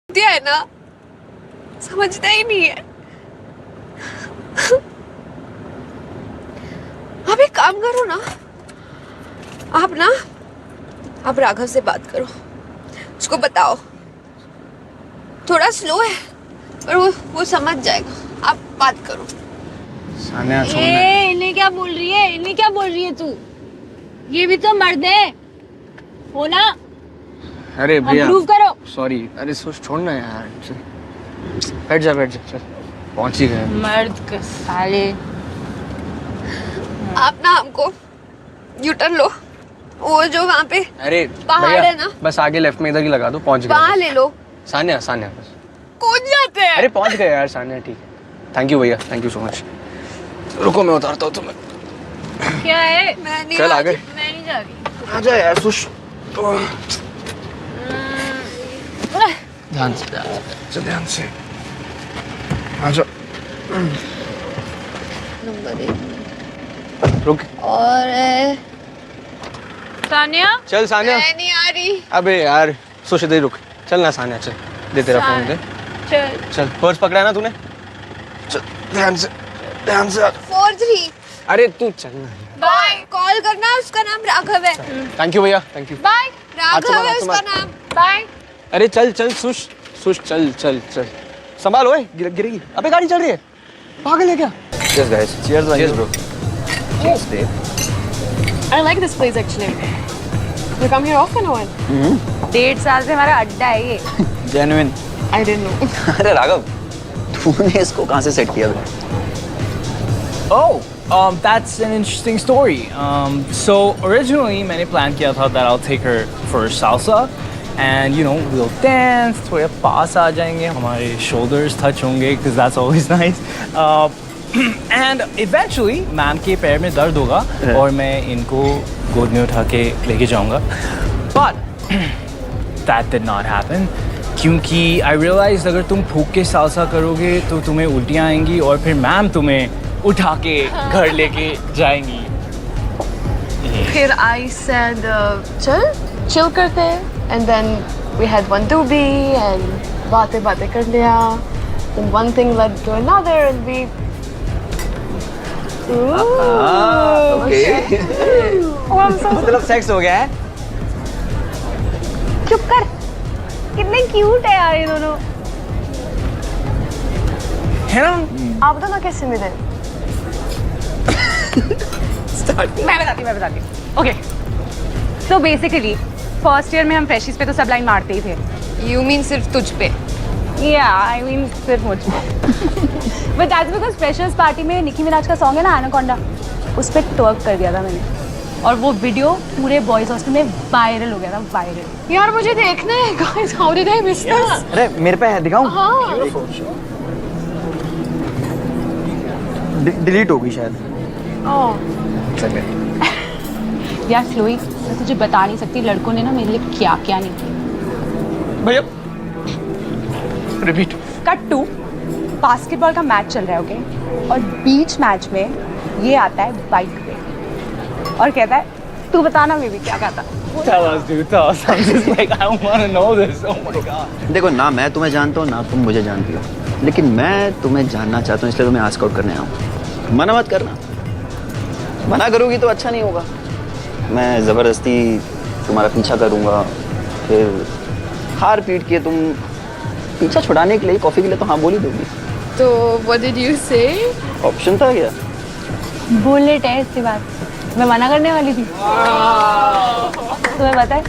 दिया है ना, समझता ही नहीं है। आप एक काम करो ना, आप राघव से बात करो, उसको बताओ, थोड़ा स्लो है पर वो समझ जाएगा, आप बात करो। सानिया छोड़। इन्हें क्या बोल रही है? इन्हें क्या बोल रही है तू? ये भी तो मर्द है, हो ना? अरे भैया प्रूव करो। सॉरी, अरे सोच छोड़ना यार, बैठ जा चल, पहुंच ही गए। मर्द के साले। आप ना हमको यू टर्न लो वो जो वहाँ पे अरे पहाड़ भैया, है ना? बस आगे लेफ्ट में इधर ही लगा दो, पहुंच वहाँ गए। ले लो। सान्या सान्या बस। कूद जाते हैं। अरे पहुंच गए यार सान्या, ठीक है। थैंक यू भैया, थैंक यू सो मच। रुको मैं उतारता हूँ तुम्हें। क्या है? मैं नहीं चल आ आगे। रही। मैं नहीं जा रही। आजा यार सुश। ध्यान से ध्यान से। आजा। नंबर 1 रुक। और सानिया चल सान्या। मैं नहीं आ रही। अबे यार सुश इधर ही रुक। चल ना सान्या, चल दे तेरा फोन दे। चल। चल पर्स पकड़ा है ना तूने? चल ध्यान से ध्यान से। 4-3। अरे तू चल ना। बाय। कॉल करना, उसका नाम राघव है। थैंक यू भैया, थैंक यू। बाय। राघव है उसका नाम। बाय। अरे चल चल सुश सुश चल चल चल। संभाल ओए, गिरेगी। अबे गाड़ी चल रही है, पागल है क्या? Cheers guys. Cheers bro. Cheers Dave. I like this place actually. You come here often or what? 1.5 साल से हमारा अड्डा है ये। जेन्युइन। I didn't know. अरे राघव, तूने इसको कहाँ से सेट किया? Oh, that's an interesting story. So originally मैंने plan किया था that I'll take her for salsa, and you know we'll dance, थोड़े पास आ जाएंगे, हमारे shoulders touch होंगे, because that's always nice. And eventually ma'am के पैर में दर्द होगा और मैं इनको गोद में उठा के लेके जाऊंगा. But that did not happen. क्योंकि I realized अगर तुम फूक के सालसा करोगे तो तुम्हें उल्टियाँ आएंगी और फिर मैम तुम्हें उठा के घर लेके जाएंगी. फिर I said चल chill करते हैं, and then we had one doobie and बातें कर लिया, then one thing led to another and we मतलब सेक्स हो गया है? चुप कर। कितने क्यूट है यार ये दोनों। है ना? आप दोनों कैसे मिले? मैं बताती हूँ। ओके, तो बेसिकली फर्स्ट ईयर में हम फ्रेशिस पे तो सब लाइन मारते ही थे। You mean सिर्फ तुझ पे? Yeah, I mean सिर्फ मुझ पे। But that's because freshers party में निकी मिनाज का सॉन्ग है ना एनाकोंडा, उस पे ट्वर्क कर दिया था मैंने, और वो वीडियो पूरे बॉयज हॉस्टल में वायरल हो गया था, वायरल। यार मुझे देखना है guys, how did I miss this? अरे मेरे पे है, दिखाऊं? हाँ। डिलीट होगी शायद। यार फ्लोई, मैं तुझे बता नहीं सकती लड़कों ने ना मेरे लिए क्या क्या नहीं किया। भैया रिपीट। कट टू, बास्केटबॉल का मैच चल रहा है, ओके, और बीच मैच में ये आता है बाइक पे और कहता है तू बताना बेबी क्या कहता। Tell us, dude. Tell us. I'm just like, I want to know this. Oh my god. देखो ना, मैं तुम्हें जानता हूँ ना तुम मुझे जानती हो, लेकिन मैं तुम्हें जानना चाहता हूँ, इसलिए तुम्हें आस्क आउट करने आऊँ। मना मत करना, मना करोगी तो अच्छा नहीं होगा। मैं ज़बरदस्ती तुम्हारा पीछा करूँगा, फिर हार पीट के तुम पीछा छुड़ाने के लिए कॉफ़ी के लिए तो हाँ बोल ही दोगी। तो what did you say? Option था क्या? बुलेट है इसकी बात, मैं मना करने वाली थी। तुम्हें पता है,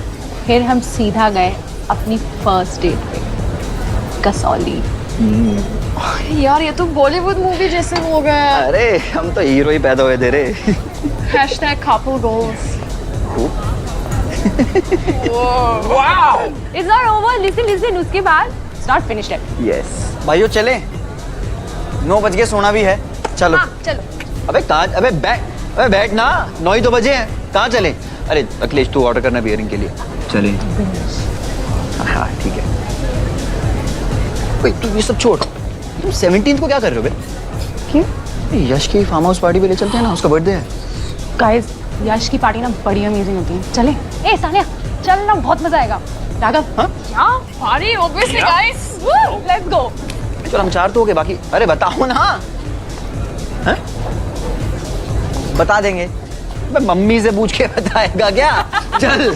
फिर हम सीधा गए अपनी फर्स्ट डेट पे, कसौली। यार ये तो बॉलीवुड मूवी जैसे हो गया। अरे हम तो हीरो ही पैदा हुए थे रे। #couple goals. It's not over. Listen. उसके बाद start finished it. यस भाइयों चले, 9 बज गए, सोना भी है, चलो। हाँ चलो। अबे कहाँ, अबे बैठ ना, 9 ही तो बजे हैं, कहाँ चले? अरे अखिलेश तू ऑर्डर करना बियरिंग के लिए। चले। हाँ ठीक है। तू ये सब छोड़, तुम 17 को क्या कर रहे हो बे? क्यों? यश की फार्म हाउस पार्टी पे ले चलते हैं ना, उसका बर्थडे है। गाइस, यश की पार्टी ना बड़ी अमेजिंग होती है, चले। ए सानिया चल ना, बहुत मजा आएगा। राघव, हाँ party obviously guys. Let's go. चल हम 4 तो हो गए, बाकी अरे बताओ ना। हाँ? बता देंगे। मैं मम्मी से पूछ के बताएगा क्या? चल।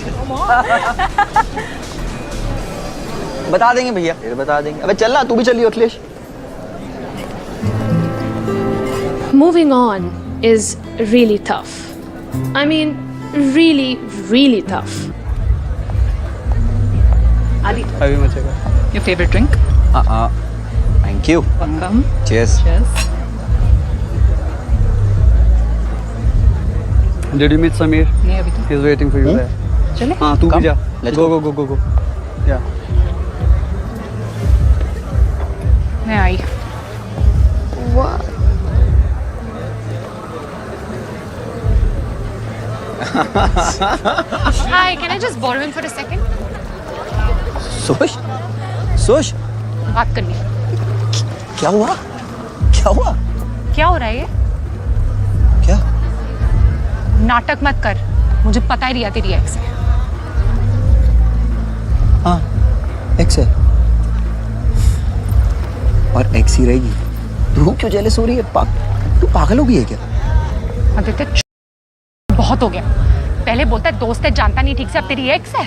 बता देंगे भैया, फिर बता देंगे। अबे चल ना, तू भी चलियो Akhilesh. Moving on is really tough. I mean, really tough. आदि, अभी बचेगा। Your favorite drink? Thank you. Welcome. Cheers. Cheers. Did you meet Samir? नहीं अभी तो He's waiting for you there. चले हाँ तू भी जा. Let's Go. Yeah. मैं I What? Hi can I just borrow him for a second सोच बात करनी है। क्या हुआ? क्या हो रहा है ये? क्या? नाटक मत कर, मुझे पता ही रिया तेरी एक्स है। हाँ एक्स है और एक्स ही रहेगी। तू क्यों जेलस हो रही है? तू पागल हो गई है क्या? आदित्य बहुत हो गया। पहले बोलता है दोस्त है, जानता नहीं ठीक से, अब तेरी एक्स है।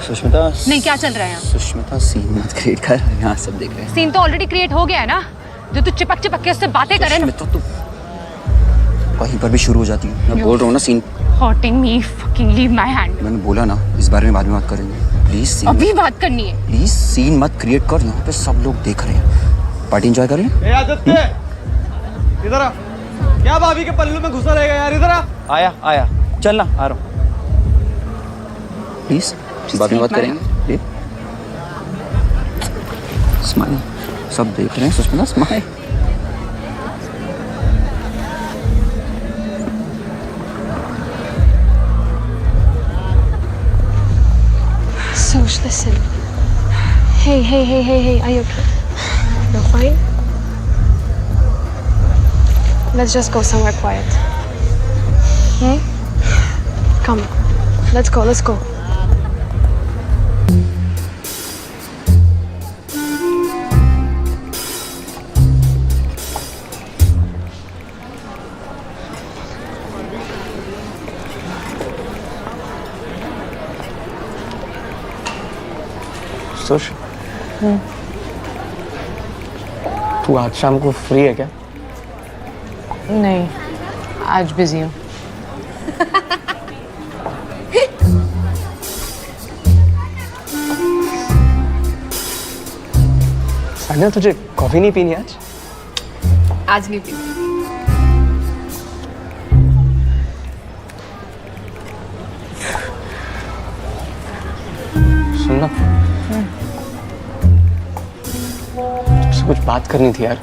सुष्मिता नहीं, क्या चल रहा है यहाँ? सुष्मिता सीन मत क्रिएट कर, यहाँ सब देख रहे हैं। सीन तो ऑलरेडी क्रिएट हो गया है ना, जो तू चिपक के उससे बातें करे ना। सुष्मिता तू कहीं पर भी शुरू हो जाती है। मैं बोल रहा हूँ ना scene. Hurting me, fucking leave my hand. मैंने बोला ना इस बारे में बाद में बात करेंगे। प्लीज सीन अभी बात करनी है। प्लीज सीन मत क्रिएट कर, यहाँ पे सब लोग देख रहे हैं। पार्टी एंजॉय कर लें। ए आदित्य इधर आ। क्या भाभी के पल्लू में घुसा रहेगा यार, इधर आ। आया चल ना, आ रहा हूँ। प्लीज बाद में बात करेंगे। स्माइल, सब देख रहे हैं। Sushmita smile. Soch, listen. Hey, are you okay? You're fine? Let's just go somewhere quiet. Come. Let's go. Sush, तू आज शाम को फ्री है क्या? नहीं, आज बिजी हूँ। सानिया तुझे कॉफी नहीं पीनी आज? आज नहीं पी। सुनना, तुझसे कुछ बात करनी थी यार।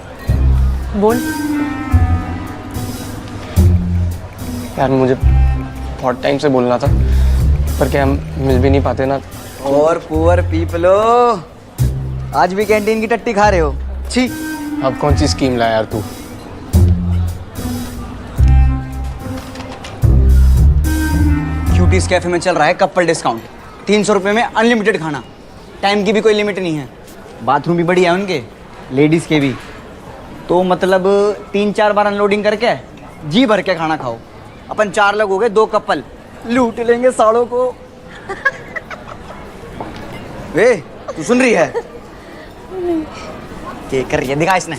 बोल। यार मुझे बहुत टाइम से बोलना था, पर क्या हम मिल भी नहीं पाते ना। और पुअर पीपलो, आज भी कैंटीन की टट्टी खा रहे हो? छी। अब कौन सी स्कीम लाया यार तू? क्यूटीज कैफे में चल रहा है कपल डिस्काउंट। 300 रुपये में अनलिमिटेड खाना। टाइम की भी कोई लिमिट नहीं है। बाथरूम भी बढ़िया है उनके, लेडीज के भी। तो मतलब 3-4 बार अनलोडिंग करके जी भर के खाना खाओ। अपन 4 लोग हो गए, 2 कपल लूट लेंगे साड़ों को। वे तू सुन रही है? क्या कर रही है? दिखा इसने।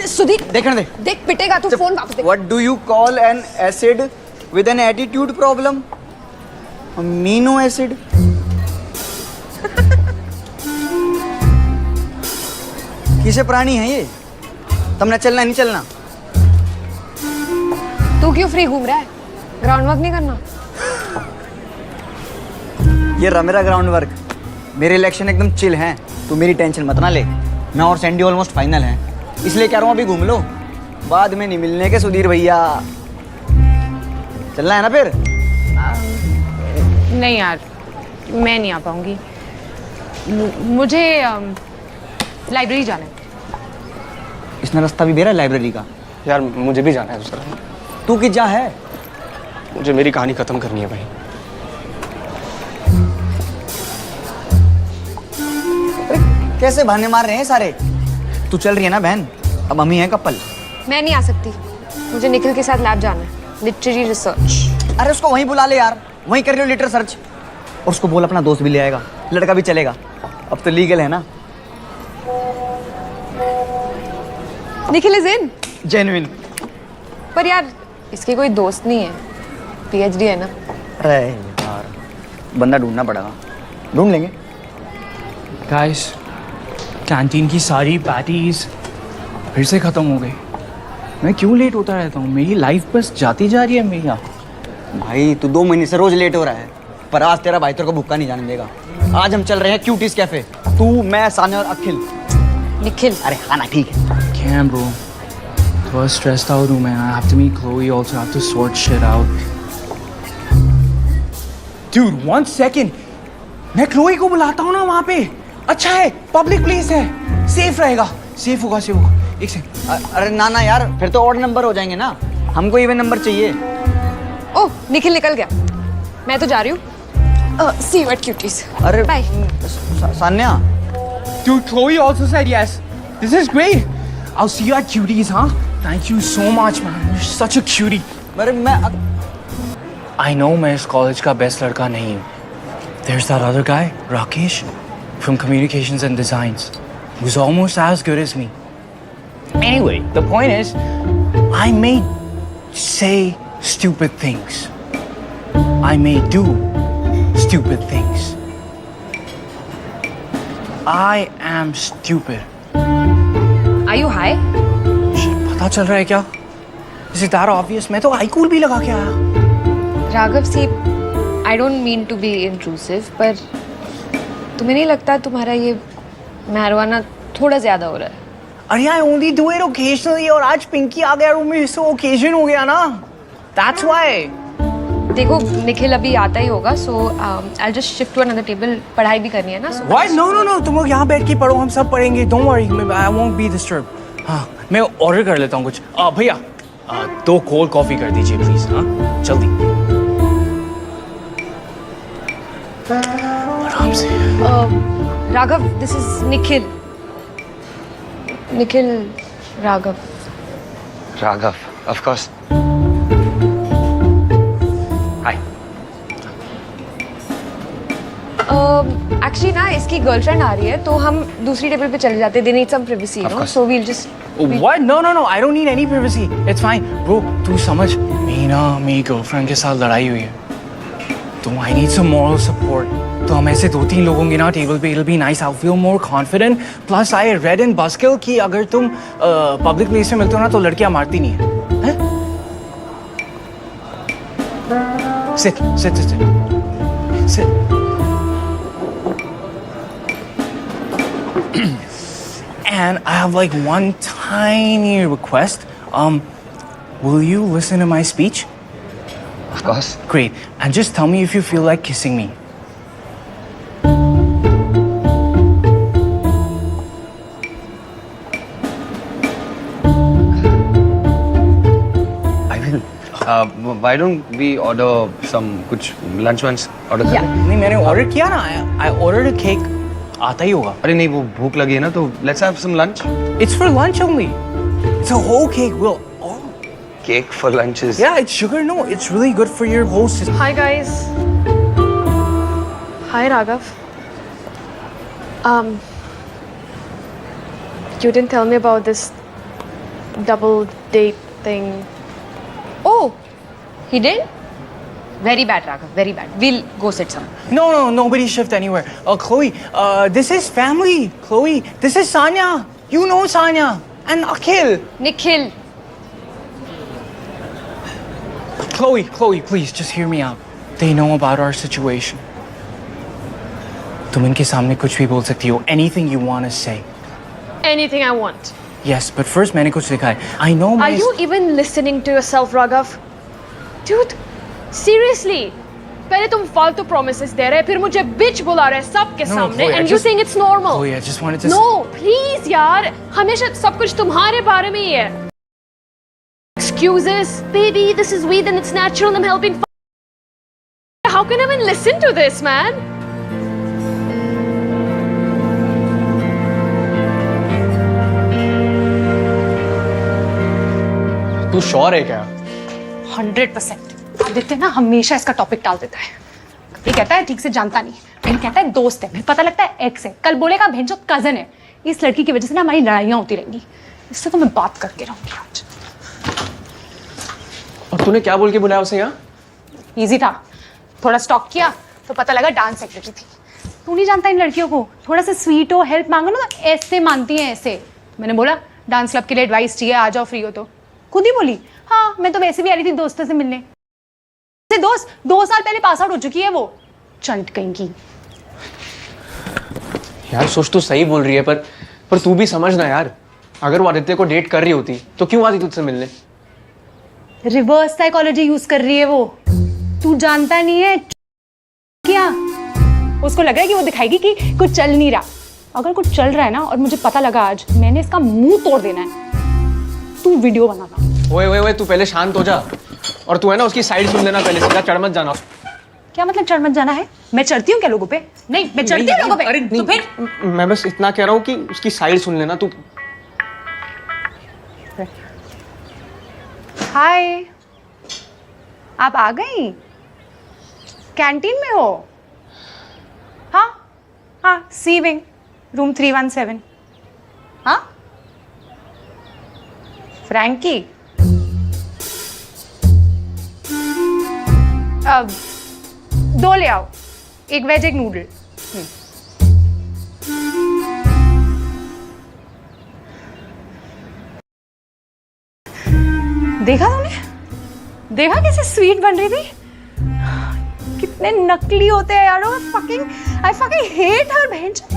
सुधीर देखने दे। देख पिटेगा तू। फोन वापस दे। What do you call an acid with an attitude problem? Amino acid. किसे प्राणी है ये? तुमने चलना नहीं चलना? तू क्यों फ्री घूम रहा है? ग्राउंड वर्क नहीं करना? ये रहा मेरा ग्राउंड वर्क। मेरे इलेक्शन एकदम चिल हैं। तू मेरी टेंशन मत ना ले। मैं और सैंडी ऑलमोस्ट फाइनल हैं, इसलिए कह रहा हूँ अभी घूम लो, बाद में नहीं मिलने के सुधीर भैया। चलना है ना फिर? नहीं यार, मैं नहीं आ पाऊंगी। मुझे लाइब्रेरी जाना है। इसने रास्ता भी दे रहा है लाइब्रेरी का। यार मुझे भी जाना है दूसरा। तू कि जा है? मुझे मेरी कहानी खत्म करनी है भाई। कैसे बहाने मार रहे हैं सारे? तू चल रही है ना बहन, अब हम ही हैं कपल। मैं नहीं आ सकती, मुझे निखिल के साथ लैब जाना है, लिटरेरी रिसर्च। अरे उसको वहीं बुला ले यार, वहीं कर लो लिटर सर्च। और उसको बोल अपना दोस्त भी ले आएगा, लड़का भी चलेगा। अब तो लीगल है ना। Nikhil is in. जेन्युइन। पर यार इसके कोई दोस्त नहीं है, पीएचडी है ना। अरे यार बंदा ढूंढना पड़ेगा, ढूंढ लेंगे। गाइस, कैंटीन की सारी पैटीज फिर से ख़त्म हो गई। मैं क्यों लेट होता रहता हूँ? मेरी लाइफ बस जाती जा रही है मेरी। भाई तू 2 महीने से रोज लेट हो रहा है, पर आज तेरा भाई तेरे को भूखा नहीं जाने देगा। आज हम चल रहे हैं क्यूटीज कैफे, तू, मैं, सानिया और अखिल। निखिल, अरे खाना ठीक है। Can't, bro. थोड़ा stressed out हूँ मैं. I have to meet Chloe also. I have to sort shit out. Dude, 1 second. मैं Chloe को बुलाता हूँ ना वहाँ पे. अच्छा है, public place है. Safe रहेगा. Safe होगा. एक सेकंड. अरे ना ना यार, फिर तो ऑड नंबर हो जाएंगे ना, हमको इवन नंबर चाहिए। ओह निखिल निकल गया, मैं तो जा रही हूँ। See you at cuties. अरे bye. Sanya, Dude, Chloe also said yes. This is great. I'll see you at Cuties, huh? Thank you so much, man. You're such a cutie. अरे मैं I know मैं इस कॉलेज का best लड़का नहीं हूँ. There's that other guy, Rakesh, from Communications and Designs, who's almost as good as me. Anyway, the point is, I may say stupid things. I may do stupid things. I am stupid. Are you high? पता चल रहा है क्या? Is it that obvious? मैं तो iCool भी लगा के आया. राघव सी, I don't mean to be intrusive, पर तुम्हें नहीं लगता तुम्हारा ये marijuana थोड़ा ज़्यादा हो रहा है? अरे I only do it occasionally और आज पिंकी आ गया रूम में, so occasion हो गया ना. That's why. देखो निखिल अभी आता ही होगा, so I'll just shift to another table. पढ़ाई भी करनी है ना? So What? No. तुम लोग यहाँ बैठ के पढ़ो, हम सब पढ़ेंगे. Don't worry, I won't be disturbed. हाँ, मैं ऑर्डर कर लेता हूँ कुछ. भैया, 2 कोल्ड कॉफी कर दीजिए प्लीज. हाँ, जल्दी. आराम से. Raghav, this is Nikhil. Nikhil Raghav. Raghav, of course. Hi. Actually ना इसकी गर्लफ्रेंड आ रही है, तो हम दूसरी टेबल पे चले जाते हैं. They need some privacy, you know? So we'll just. What? No. I don't need any privacy. It's fine, bro. तू समझ, मेरी गर्लफ्रेंड के साथ लड़ाई हुई है. तो I need some moral support. तो हम ऐसे 2-3 लोग होंगे ना टेबल पे. It'll be nice. I'll feel more confident. Plus I read in Buzzkill कि अगर तुम पब्लिक प्लेस में मिलते हो ना तो लड़कियां मारती नहीं है. Sit. And I have like one tiny request. Will you listen to my speech? Of course. Great. And just tell me if you feel like kissing me. I will. Why don't we order some कुछ lunch once order कर लें? नहीं, मैंने order किया ना. I ordered a cake. आता ही होगा. अरे नहीं, वो भूख लगी है ना, तो let's have some lunch. It's for lunch only. It's a whole cake. Cake for lunch is. Yeah, it's sugar. No, it's really good for your whole system. Hi guys. Hi Raghav. You didn't tell me about this double date thing. Oh, he did? Very bad, Raghav. Very bad. We'll go sit somewhere. No, nobody shift anywhere. Chloe, this is family. Chloe, this is Sanya. You know Sanya. And Akhil. Nikhil. Chloe, please, just hear me out. They know about our situation. तुम इनके सामने कुछ भी बोल सकती हो. Anything you want to say. Anything I want. Yes, but first मैंने कुछ लिखा है. I know my... Are you even listening to yourself, Raghav? Dude, seriously. पहले तुम फालतू promises दे रहे, फिर मुझे bitch बुला रहे सबके सामने, Chloe, and you saying it's normal. Chloe, I just wanted to... No, please यार, हमेशा सब कुछ तुम्हारे बारे में ही है. Excuses, baby, this is weed and it's natural. I'm helping. How can I even listen to this, man? तू sure है क्या? 100%. आदित्य ना हमेशा इसका टॉपिक टाल देता है. ये कहता है ठीक से जानता नहीं, फिर कहता है दोस्त है, फिर पता लगता है एक्स है, कल बोलेगा भेंचो कजन है. इस लड़की की वजह से ना हमारी लड़ाइयाँ होती रहेंगी. इससे तो मैं बात करके रहूंगी आज. और तूने क्या बोल के बुलाया उसे यहाँ? इजी था. थोड़ा स्टॉक किया तो पता लगा डांस सेक्रेटरी थी. तू नहीं जानता इन लड़कियों को, थोड़ा सा स्वीट हो, हेल्प मांगो ना तो ऐसे मानती हैं ऐसे. मैंने बोला डांस क्लब के लिए एडवाइस चाहिए, आ जाओ फ्री हो तो. खुद ही बोली हाँ मैं तो वैसे भी आ रही थी दोस्तों से मिलने. से दोस्त 2 साल पहले पास आउट हो चुकी है वो, चंट कहीं की। यार सोच तो सही बोल रही है, पर तू भी समझ ना यार, अगर वो आदित्य को डेट कर रही होती तो क्यों आती तुझसे मिलने? रिवर्स साइकोलॉजी यूज कर रही है वो, तू जानता नहीं है क्या? उसको लग रहा है कि वो दिखाएगी कि कुछ चल नहीं रहा। अगर कुछ चल रहा है ना और मुझे पता लगा आज, मैंने इसका मुंह तोड़ देना है। तू वीडियो बनाना। ओए तू पहले शांत हो जा, और तू है ना उसकी साइड सुन लेना पहले, सीधा चढ़ मत जाना। क्या मतलब चढ़ मत जाना है? मैं चढ़ती हूँ क्या लोगों पे? नहीं, मैं चढ़ती हूँ लोगों पे। अरे तो फिर मैं बस इतना कह रहा हूँ कि उसकी साइड सुन लेना तू। हाय, आप आ गई? कैंटीन में हो? हाँ, सी विंग, रूम 317। हाँ, फ्रैंकी। अब 2 ले आओ, एक वेज एक नूडल। देखा तुमने? देखा कैसे स्वीट बन रही थी? कितने नकली होते हैं यार वो। I fucking hate her बहनचोद।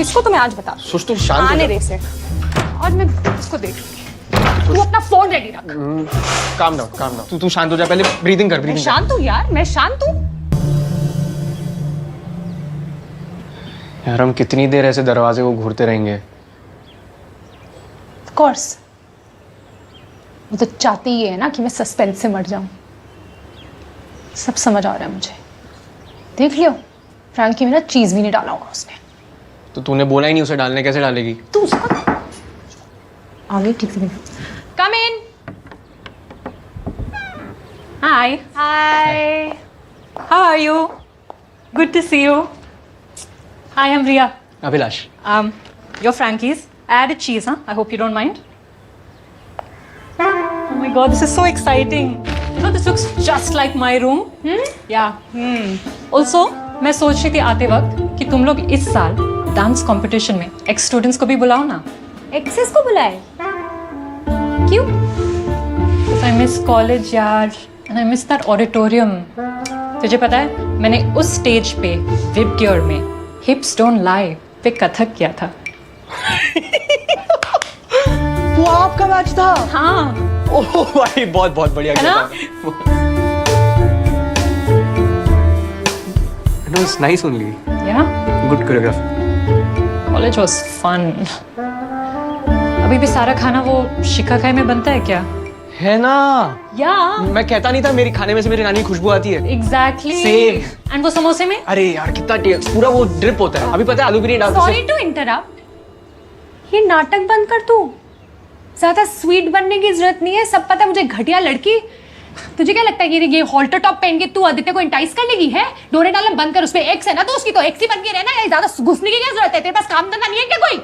इसको तो मैं आज बता। सोच तू शांत हो आने जा। दे इसे। आज मैं इसको देख लूंगी। तू अपना फोन रेडी रख। Calm down. तू शांत हो जा, पहले ब्रीदिंग कर। मैं शांत हूँ यार, मैं शांत हूँ। यार हम कितनी देर ऐसे दरवाजे को घूरते रहेंगे? Of course, वो तो चाहती ही है ना कि मैं सस्पेंस से मर जाऊं। सब समझ आ रहा है मुझे। देख लियो, फ्रैंकी में ना चीज भी नहीं डाला होगा उसने। तो तूने बोला ही नहीं उसे डालने, कैसे डालेगी? तू उसको आगे ठीक से come in. Hi how are you? Good to see you. I am Riya. Abhilash. Your Frankie's added cheese, huh? I hope you don't mind. Oh my god, this is so exciting. You know, this looks just like my room. Yeah. Also, मैं सोच रही थी आते वक्त कि तुम लोग इस साल डांस कंपटीशन में एक्स स्टूडेंट्स को भी बुलाओ ना। एक्सेस को बुलाए? क्यों? Because I miss college यार, and I miss that auditorium. तुझे पता है, मैंने उस स्टेज पे विब गियर में हिप्स डोंट लाई पे कथक किया था। वो आपका मैच था? हाँ। ओह भाई, बहुत बढ़िया है ना? It was nice only. Yeah. Good choreography. College was fun. अभी भी सारा खाना वो शिकाकाई में बनता है क्या? है ना? Yeah. मैं कहता नहीं था मेरी खाने में से मेरी नानी की खुशबू आती है। Exactly. Same. And वो समोसे में? अरे यार कितना टेस्ट, पूरा वो ड्रिप होता है। अभी पता है आलू भी नहीं डालते। Sorry to interrupt. ये नाटक बंद कर तू। ज्यादा स्वीट बनने की जरूरत नहीं है, सब पता है मुझे घटिया लड़की। तुझे क्या लगता है कि ये हॉल्टर टॉप पहन के तू आदित्य को इंटाइस कर लेगी? है डोरे डालना बंद कर, उसपे एक्स है ना तो उसकी तो एक्स ही बन के रहना है। ज्यादा घुसने की क्या जरूरत है? तेरे पास काम धंधा नहीं है क्या कोई?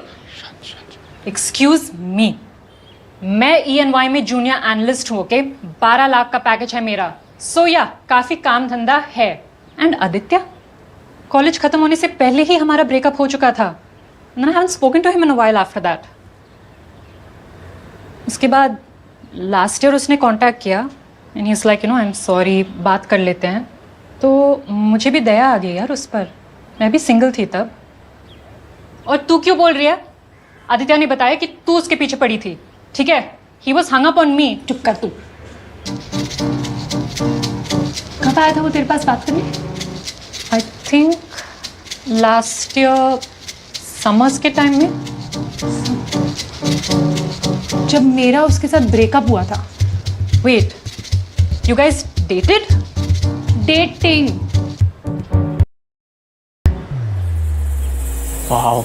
एक्सक्यूज मी, मैं ENY में जूनियर एनालिस्ट हूँ, ओके? 12 लाख का पैकेज है मेरा। सो या काफी काम धंधा है। एंड आदित्य, कॉलेज खत्म होने से पहले ही हमारा ब्रेकअप हो चुका था। And I haven't spoken to him in a while after that. उसके बाद लास्ट ईयर उसने कांटेक्ट किया and he is like, you know, I am sorry, बात कर लेते हैं। तो मुझे भी दया आ गई यार उस पर। मैं भी सिंगल थी तब। और तू क्यों बोल रही है? आदित्य ने बताया कि तू उसके पीछे पड़ी थी, ठीक है? He was hung up on me. चुप कर तू। कब आया था वो तेरे पास बात करने? I think last year summers के टाइम में, जब मेरा उसके साथ ब्रेकअप हुआ था। Wait, you guys dated? Dating. Wow,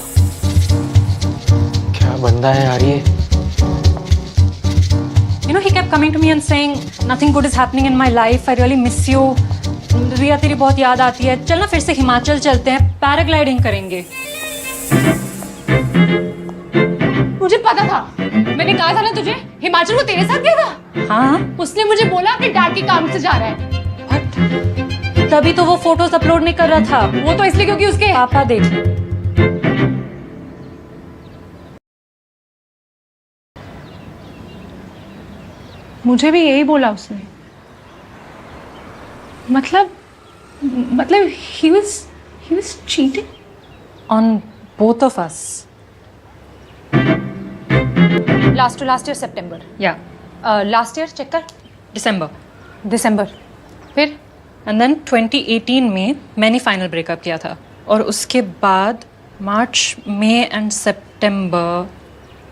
क्या बंदा है यार ये। You know, he kept coming to me and saying, nothing good is happening in my life. I really miss you. रिया तेरी बहुत याद आती है। चल ना फिर से हिमाचल चलते हैं, पैराग्लाइडिंग करेंगे। मुझे पता था, मैंने कहा था ना तुझे, हिमाचल वो तेरे साथ गया था। हाँ, उसने मुझे बोला अपने डैड के काम से जा रहा है। What? तभी तो वो फोटोज अपलोड नहीं कर रहा था। वो तो इसलिए क्योंकि उसके पापा देख। मुझे भी यही बोला उसने। मतलब he was cheating On both of us. last year September. Yeah. Last year check कर. December. December. फिर And then 2018 में मैंने फाइनल ब्रेकअप किया था और उसके बाद March May and September,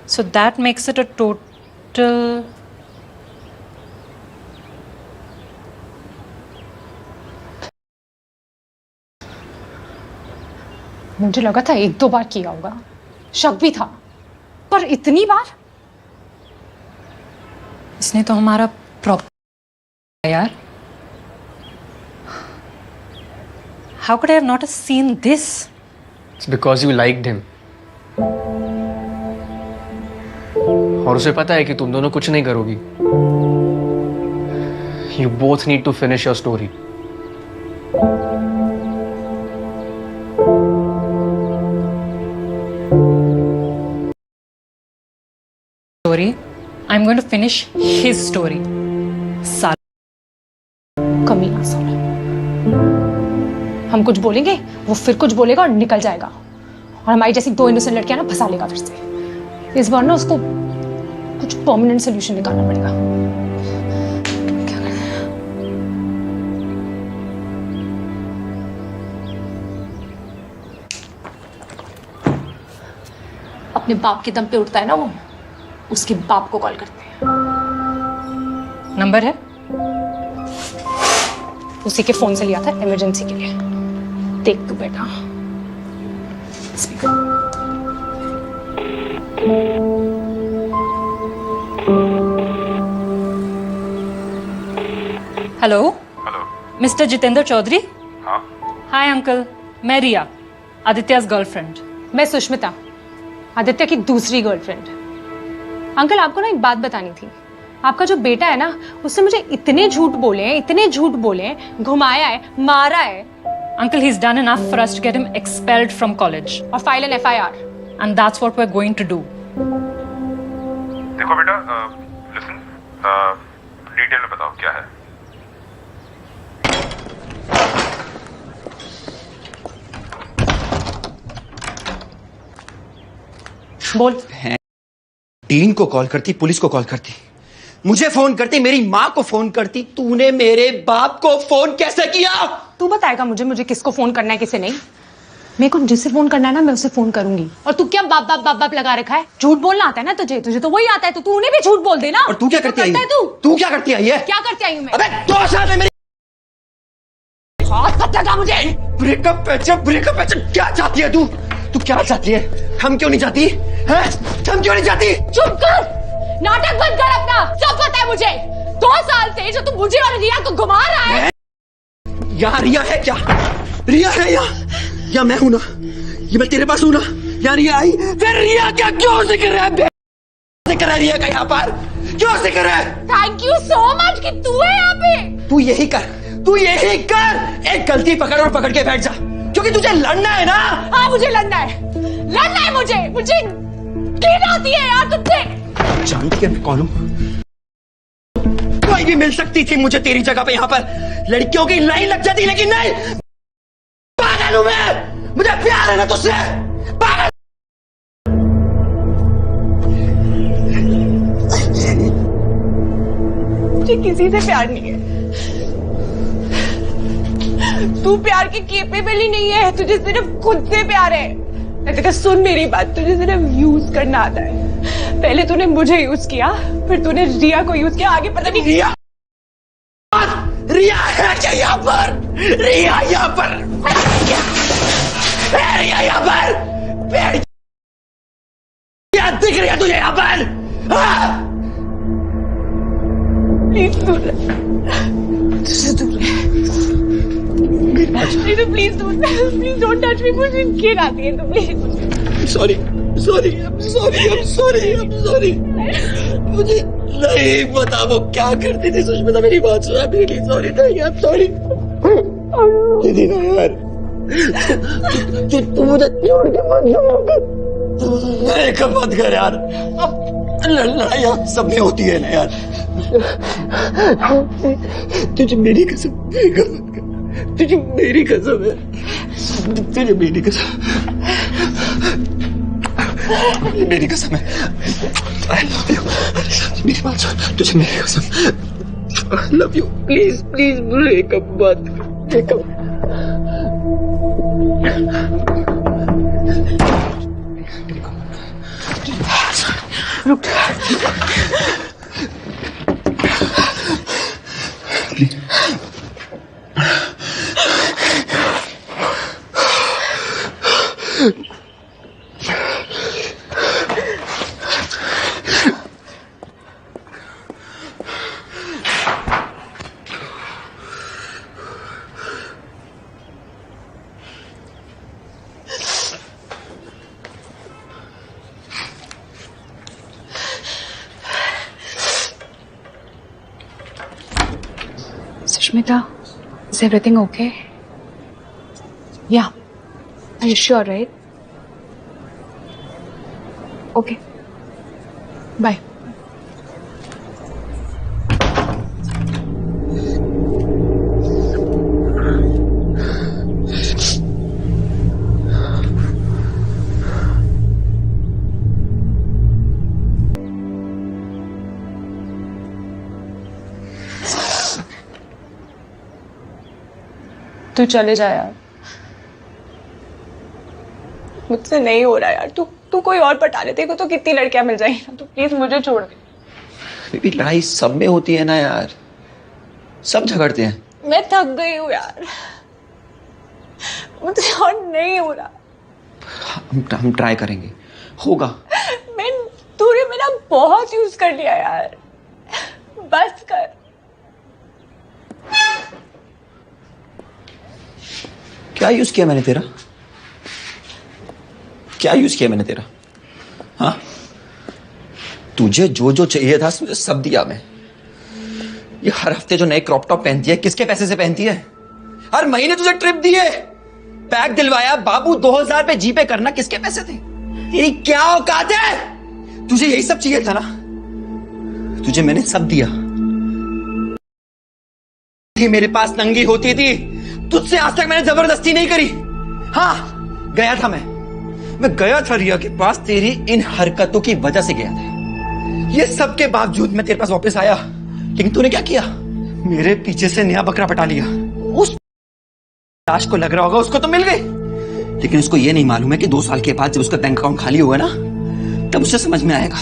so that makes it a total मुझे लगा था 1-2 बार किया होगा, शक भी था, पर इतनी बार? इसने तो हमारा प्रॉपर यार. How could I have not seen this? It's because you liked him. और उसे पता है कि तुम दोनों कुछ नहीं करोगी. You both need to finish your story. Story. I'm going to finish his story. कमीना साला। हम कुछ बोलेंगे, वो फिर कुछ बोलेगा और निकल जाएगा, और हमारी जैसी 2 इनोसेंट लड़कियां ना फंसा लेगा फिर से। इस बार ना उसको कुछ परमानेंट सोल्यूशन निकालना पड़ेगा। क्या करना है? अपने बाप के दम पे उठता है ना वो, उसके बाप को कॉल करते हैं। नंबर है? उसी के फोन से लिया था इमरजेंसी के लिए। देख तू बेटा, speaker. Hello. Mister Jitendra Chaudhary. हाँ। हाय अंकल, मैं रिया, आदित्या's गर्लफ्रेंड। मैं सुष्मिता, आदित्य की दूसरी गर्लफ्रेंड। अंकल आपको ना एक बात बतानी थी। आपका जो बेटा है ना, उसने मुझे इतने झूठ बोले हैं, घुमाया है, मारा है। Uncle, he's done enough for us to get him expelled from college. और file an FIR। And that's what we're going to do. देखो बेटा, लिसन, डिटेल में बताओ क्या है। बोल। डीन को कॉल करती, पुलिस को कॉल करती, मुझे फोन करती, मेरी माँ को फोन करती, तूने मेरे बाप को फोन कैसे किया? तू बताएगा मुझे किसको फोन करना है, किसे नहीं। मेरे को जिसे फोन करना है ना, मैं उसे फोन करूंगी। और तू क्या बाप लगा रखा है? झूठ बोलना आता है ना तुझे तो वही आता है, तो तू उन्हें भी झूठ बोल देना। और तू क्या करती आई है? तू क्या करती आई है? क्या करती आई हूँ मैं? अबे 2 साल में मेरी हाथ कट लगा मुझे। ब्रेकअप क्या चाहती है तू? तू क्या चाहती है? हम क्यों नहीं चाहती? हम क्यों नहीं चाहती? चुप कर, नाटक बंद कर अपना। सब पता है मुझे। 2 साल से जो तू मुझे और रिया को घुमा रहा है। यहाँ रिया है क्या? रिया है या मैं हूं ना? ये मैं तेरे पास हूं ना? यहाँ रिया आई, फिर रिया क्या क्यों जिक्र है? जिक्र है रिया का यहाँ पर, क्यों जिक्र है? थैंक यू सो मच कि तू है यहाँ पे। तू यही कर, एक गलती पकड़ और पकड़ के बैठ जा, क्योंकि तुझे लड़ना है ना। हाँ मुझे लड़ना है मुझे घृणा आती है यार तुझसे। जानती है मैं कौन हूं? कोई भी मिल सकती थी मुझे तेरी जगह पे, यहाँ पर लड़कियों की लाइन लग जाती, लेकिन नहीं। पागल हूं मैं, मुझे प्यार है ना तुझसे। पागल। मुझे किसी से प्यार नहीं है। तू प्यार के केपेबल ही नहीं है, तुझे सिर्फ खुद से प्यार है। देखा, सुन मेरी बात, तुझे सिर्फ यूज करना आता है। पहले तूने मुझे यूज किया, फिर तूने रिया को यूज किया, आगे पता नहीं। रिया है क्या यहाँ पर? रिया यहाँ पर, रिया यहाँ पर, क्या दिख रही है तुझे यहाँ पर? प्लीज दूर तुझसे दूर प्लीज डोंट टच मी। मुझे घिन आती है, तो प्लीज। सॉरी। मुझे नहीं पता वो क्या करती थी। सुष्मिता मेरी बात सुना, मेरी सॉरी। नहीं यार, सॉरी दीदी ना यार, तू मुझे छोड़ के मत जा। मत कर यार, लड़ाइयाँ सब में होती है ना यार। तुझे मेरी कसम, तुझे मेरी कसम है, तुझे मेरी कसम, मेरी कसम है। I love you। मेरी बात सुन, तुझे मेरी कसम। I love you। Please please breakup मत, ब्रेकअप। रुक। Sushmita, is everything okay? Yeah. Are you sure, right? Okay. Bye. तू चले जा यार, मुझसे नहीं हो रहा यार। तू कोई और पटा ले, तेरे को तो कितनी लड़कियां मिल जाएंगी ना। तू प्लीज मुझे छोड़ दे। बेबी लड़ाई सब में होती है ना यार, सब झगड़ते हैं। मैं थक गई हूँ यार, मुझसे और नहीं हो रहा। हम ट्राई करेंगे, होगा। तूने मेरा बहुत यूज कर लिया यार, बस कर। क्या यूज किया मैंने तेरा? क्या यूज किया मैंने तेरा? हाँ, तुझे जो जो चाहिए था मुझे सब दिया मैं। ये हर हफ्ते जो नए क्रॉप टॉप पहनती है, किसके पैसे से पहनती है? हर महीने तुझे ट्रिप दी है, बैग दिलवाया, बाबू 2000 पे जीपे करना, किसके पैसे थे? तेरी क्या औकात है? तुझे यही सब चाहिए था ना? तुझे मैंने सब दिया। मेरे पास नंगी होती थी, तुझसे आज तक मैंने जबरदस्ती नहीं करी। हाँ, गया था मैं गया था रिया के पास, तेरी इन हरकतों की वजह से गया था। ये सब के बावजूद मैं तेरे पास वापस आया, लेकिन तूने क्या किया? मेरे पीछे से नया बकरा पटा लिया। उस लाश को लग रहा होगा उसको तो मिल गई, लेकिन उसको ये नहीं मालूम है कि 2 साल के बाद जब उसका बैंक अकाउंट खाली होगा ना, तब उसे समझ में आएगा।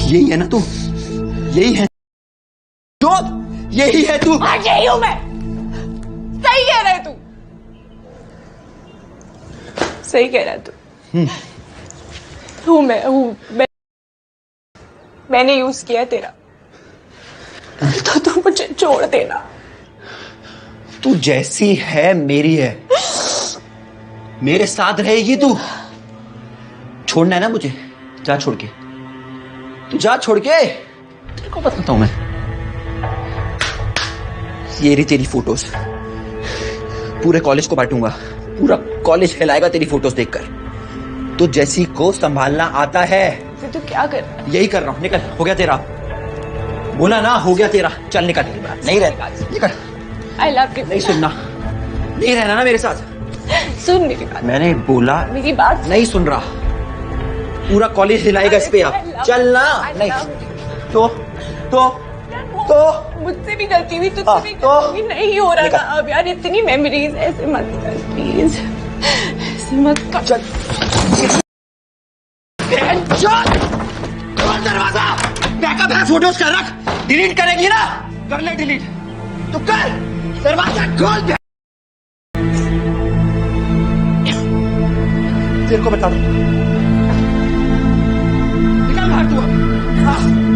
यही है ना तू? यही है जोत? यही है तू? हाँ, यही हूं मैं। सही कह रहा है तू, सही कह रहा है तू। मैंने यूज किया तेरा, तो तू मुझे छोड़ देना। तू जैसी है मेरी है, मेरे साथ रहेगी तू। छोड़ना है ना मुझे? जा छोड़ के, तू जा छोड़ के। तेरे को बताता हूं मैं, ये रही तेरी फोटोज, पूरे कॉलेज को बांटूंगा, पूरा कॉलेज हिलाएगा तेरी फोटोज देखकर। तो जैसी को संभालना आता है। फिर तू क्या कर रहा है? यही कर रहा हूं। निकल, हो गया तेरा। बोला ना, हो गया तेरा। चल निकल, नहीं रहना, निकल। I love you. नहीं सुनना, नहीं रहना ना मेरे साथ। सुन मेरी बात। मैंने बोला मेरी बात नहीं सुन रहा। पूरा कॉलेज हिलाएगा इस पे आप। चलना नहीं तो मुझसे भी गलती हुई, तुझसे भी गलती नहीं हो रहा था अब यार। इतनी मेमोरीज, ऐसे मत कर प्लीज, ऐसे मत कर। चल दरवाजा, बैकअप है, फोटोज का रख। डिलीट करेगी ना? कर ले डिलीट, तो कर। दरवाजा खोल दे। तेरे को बता दो, निकल बाहर तू।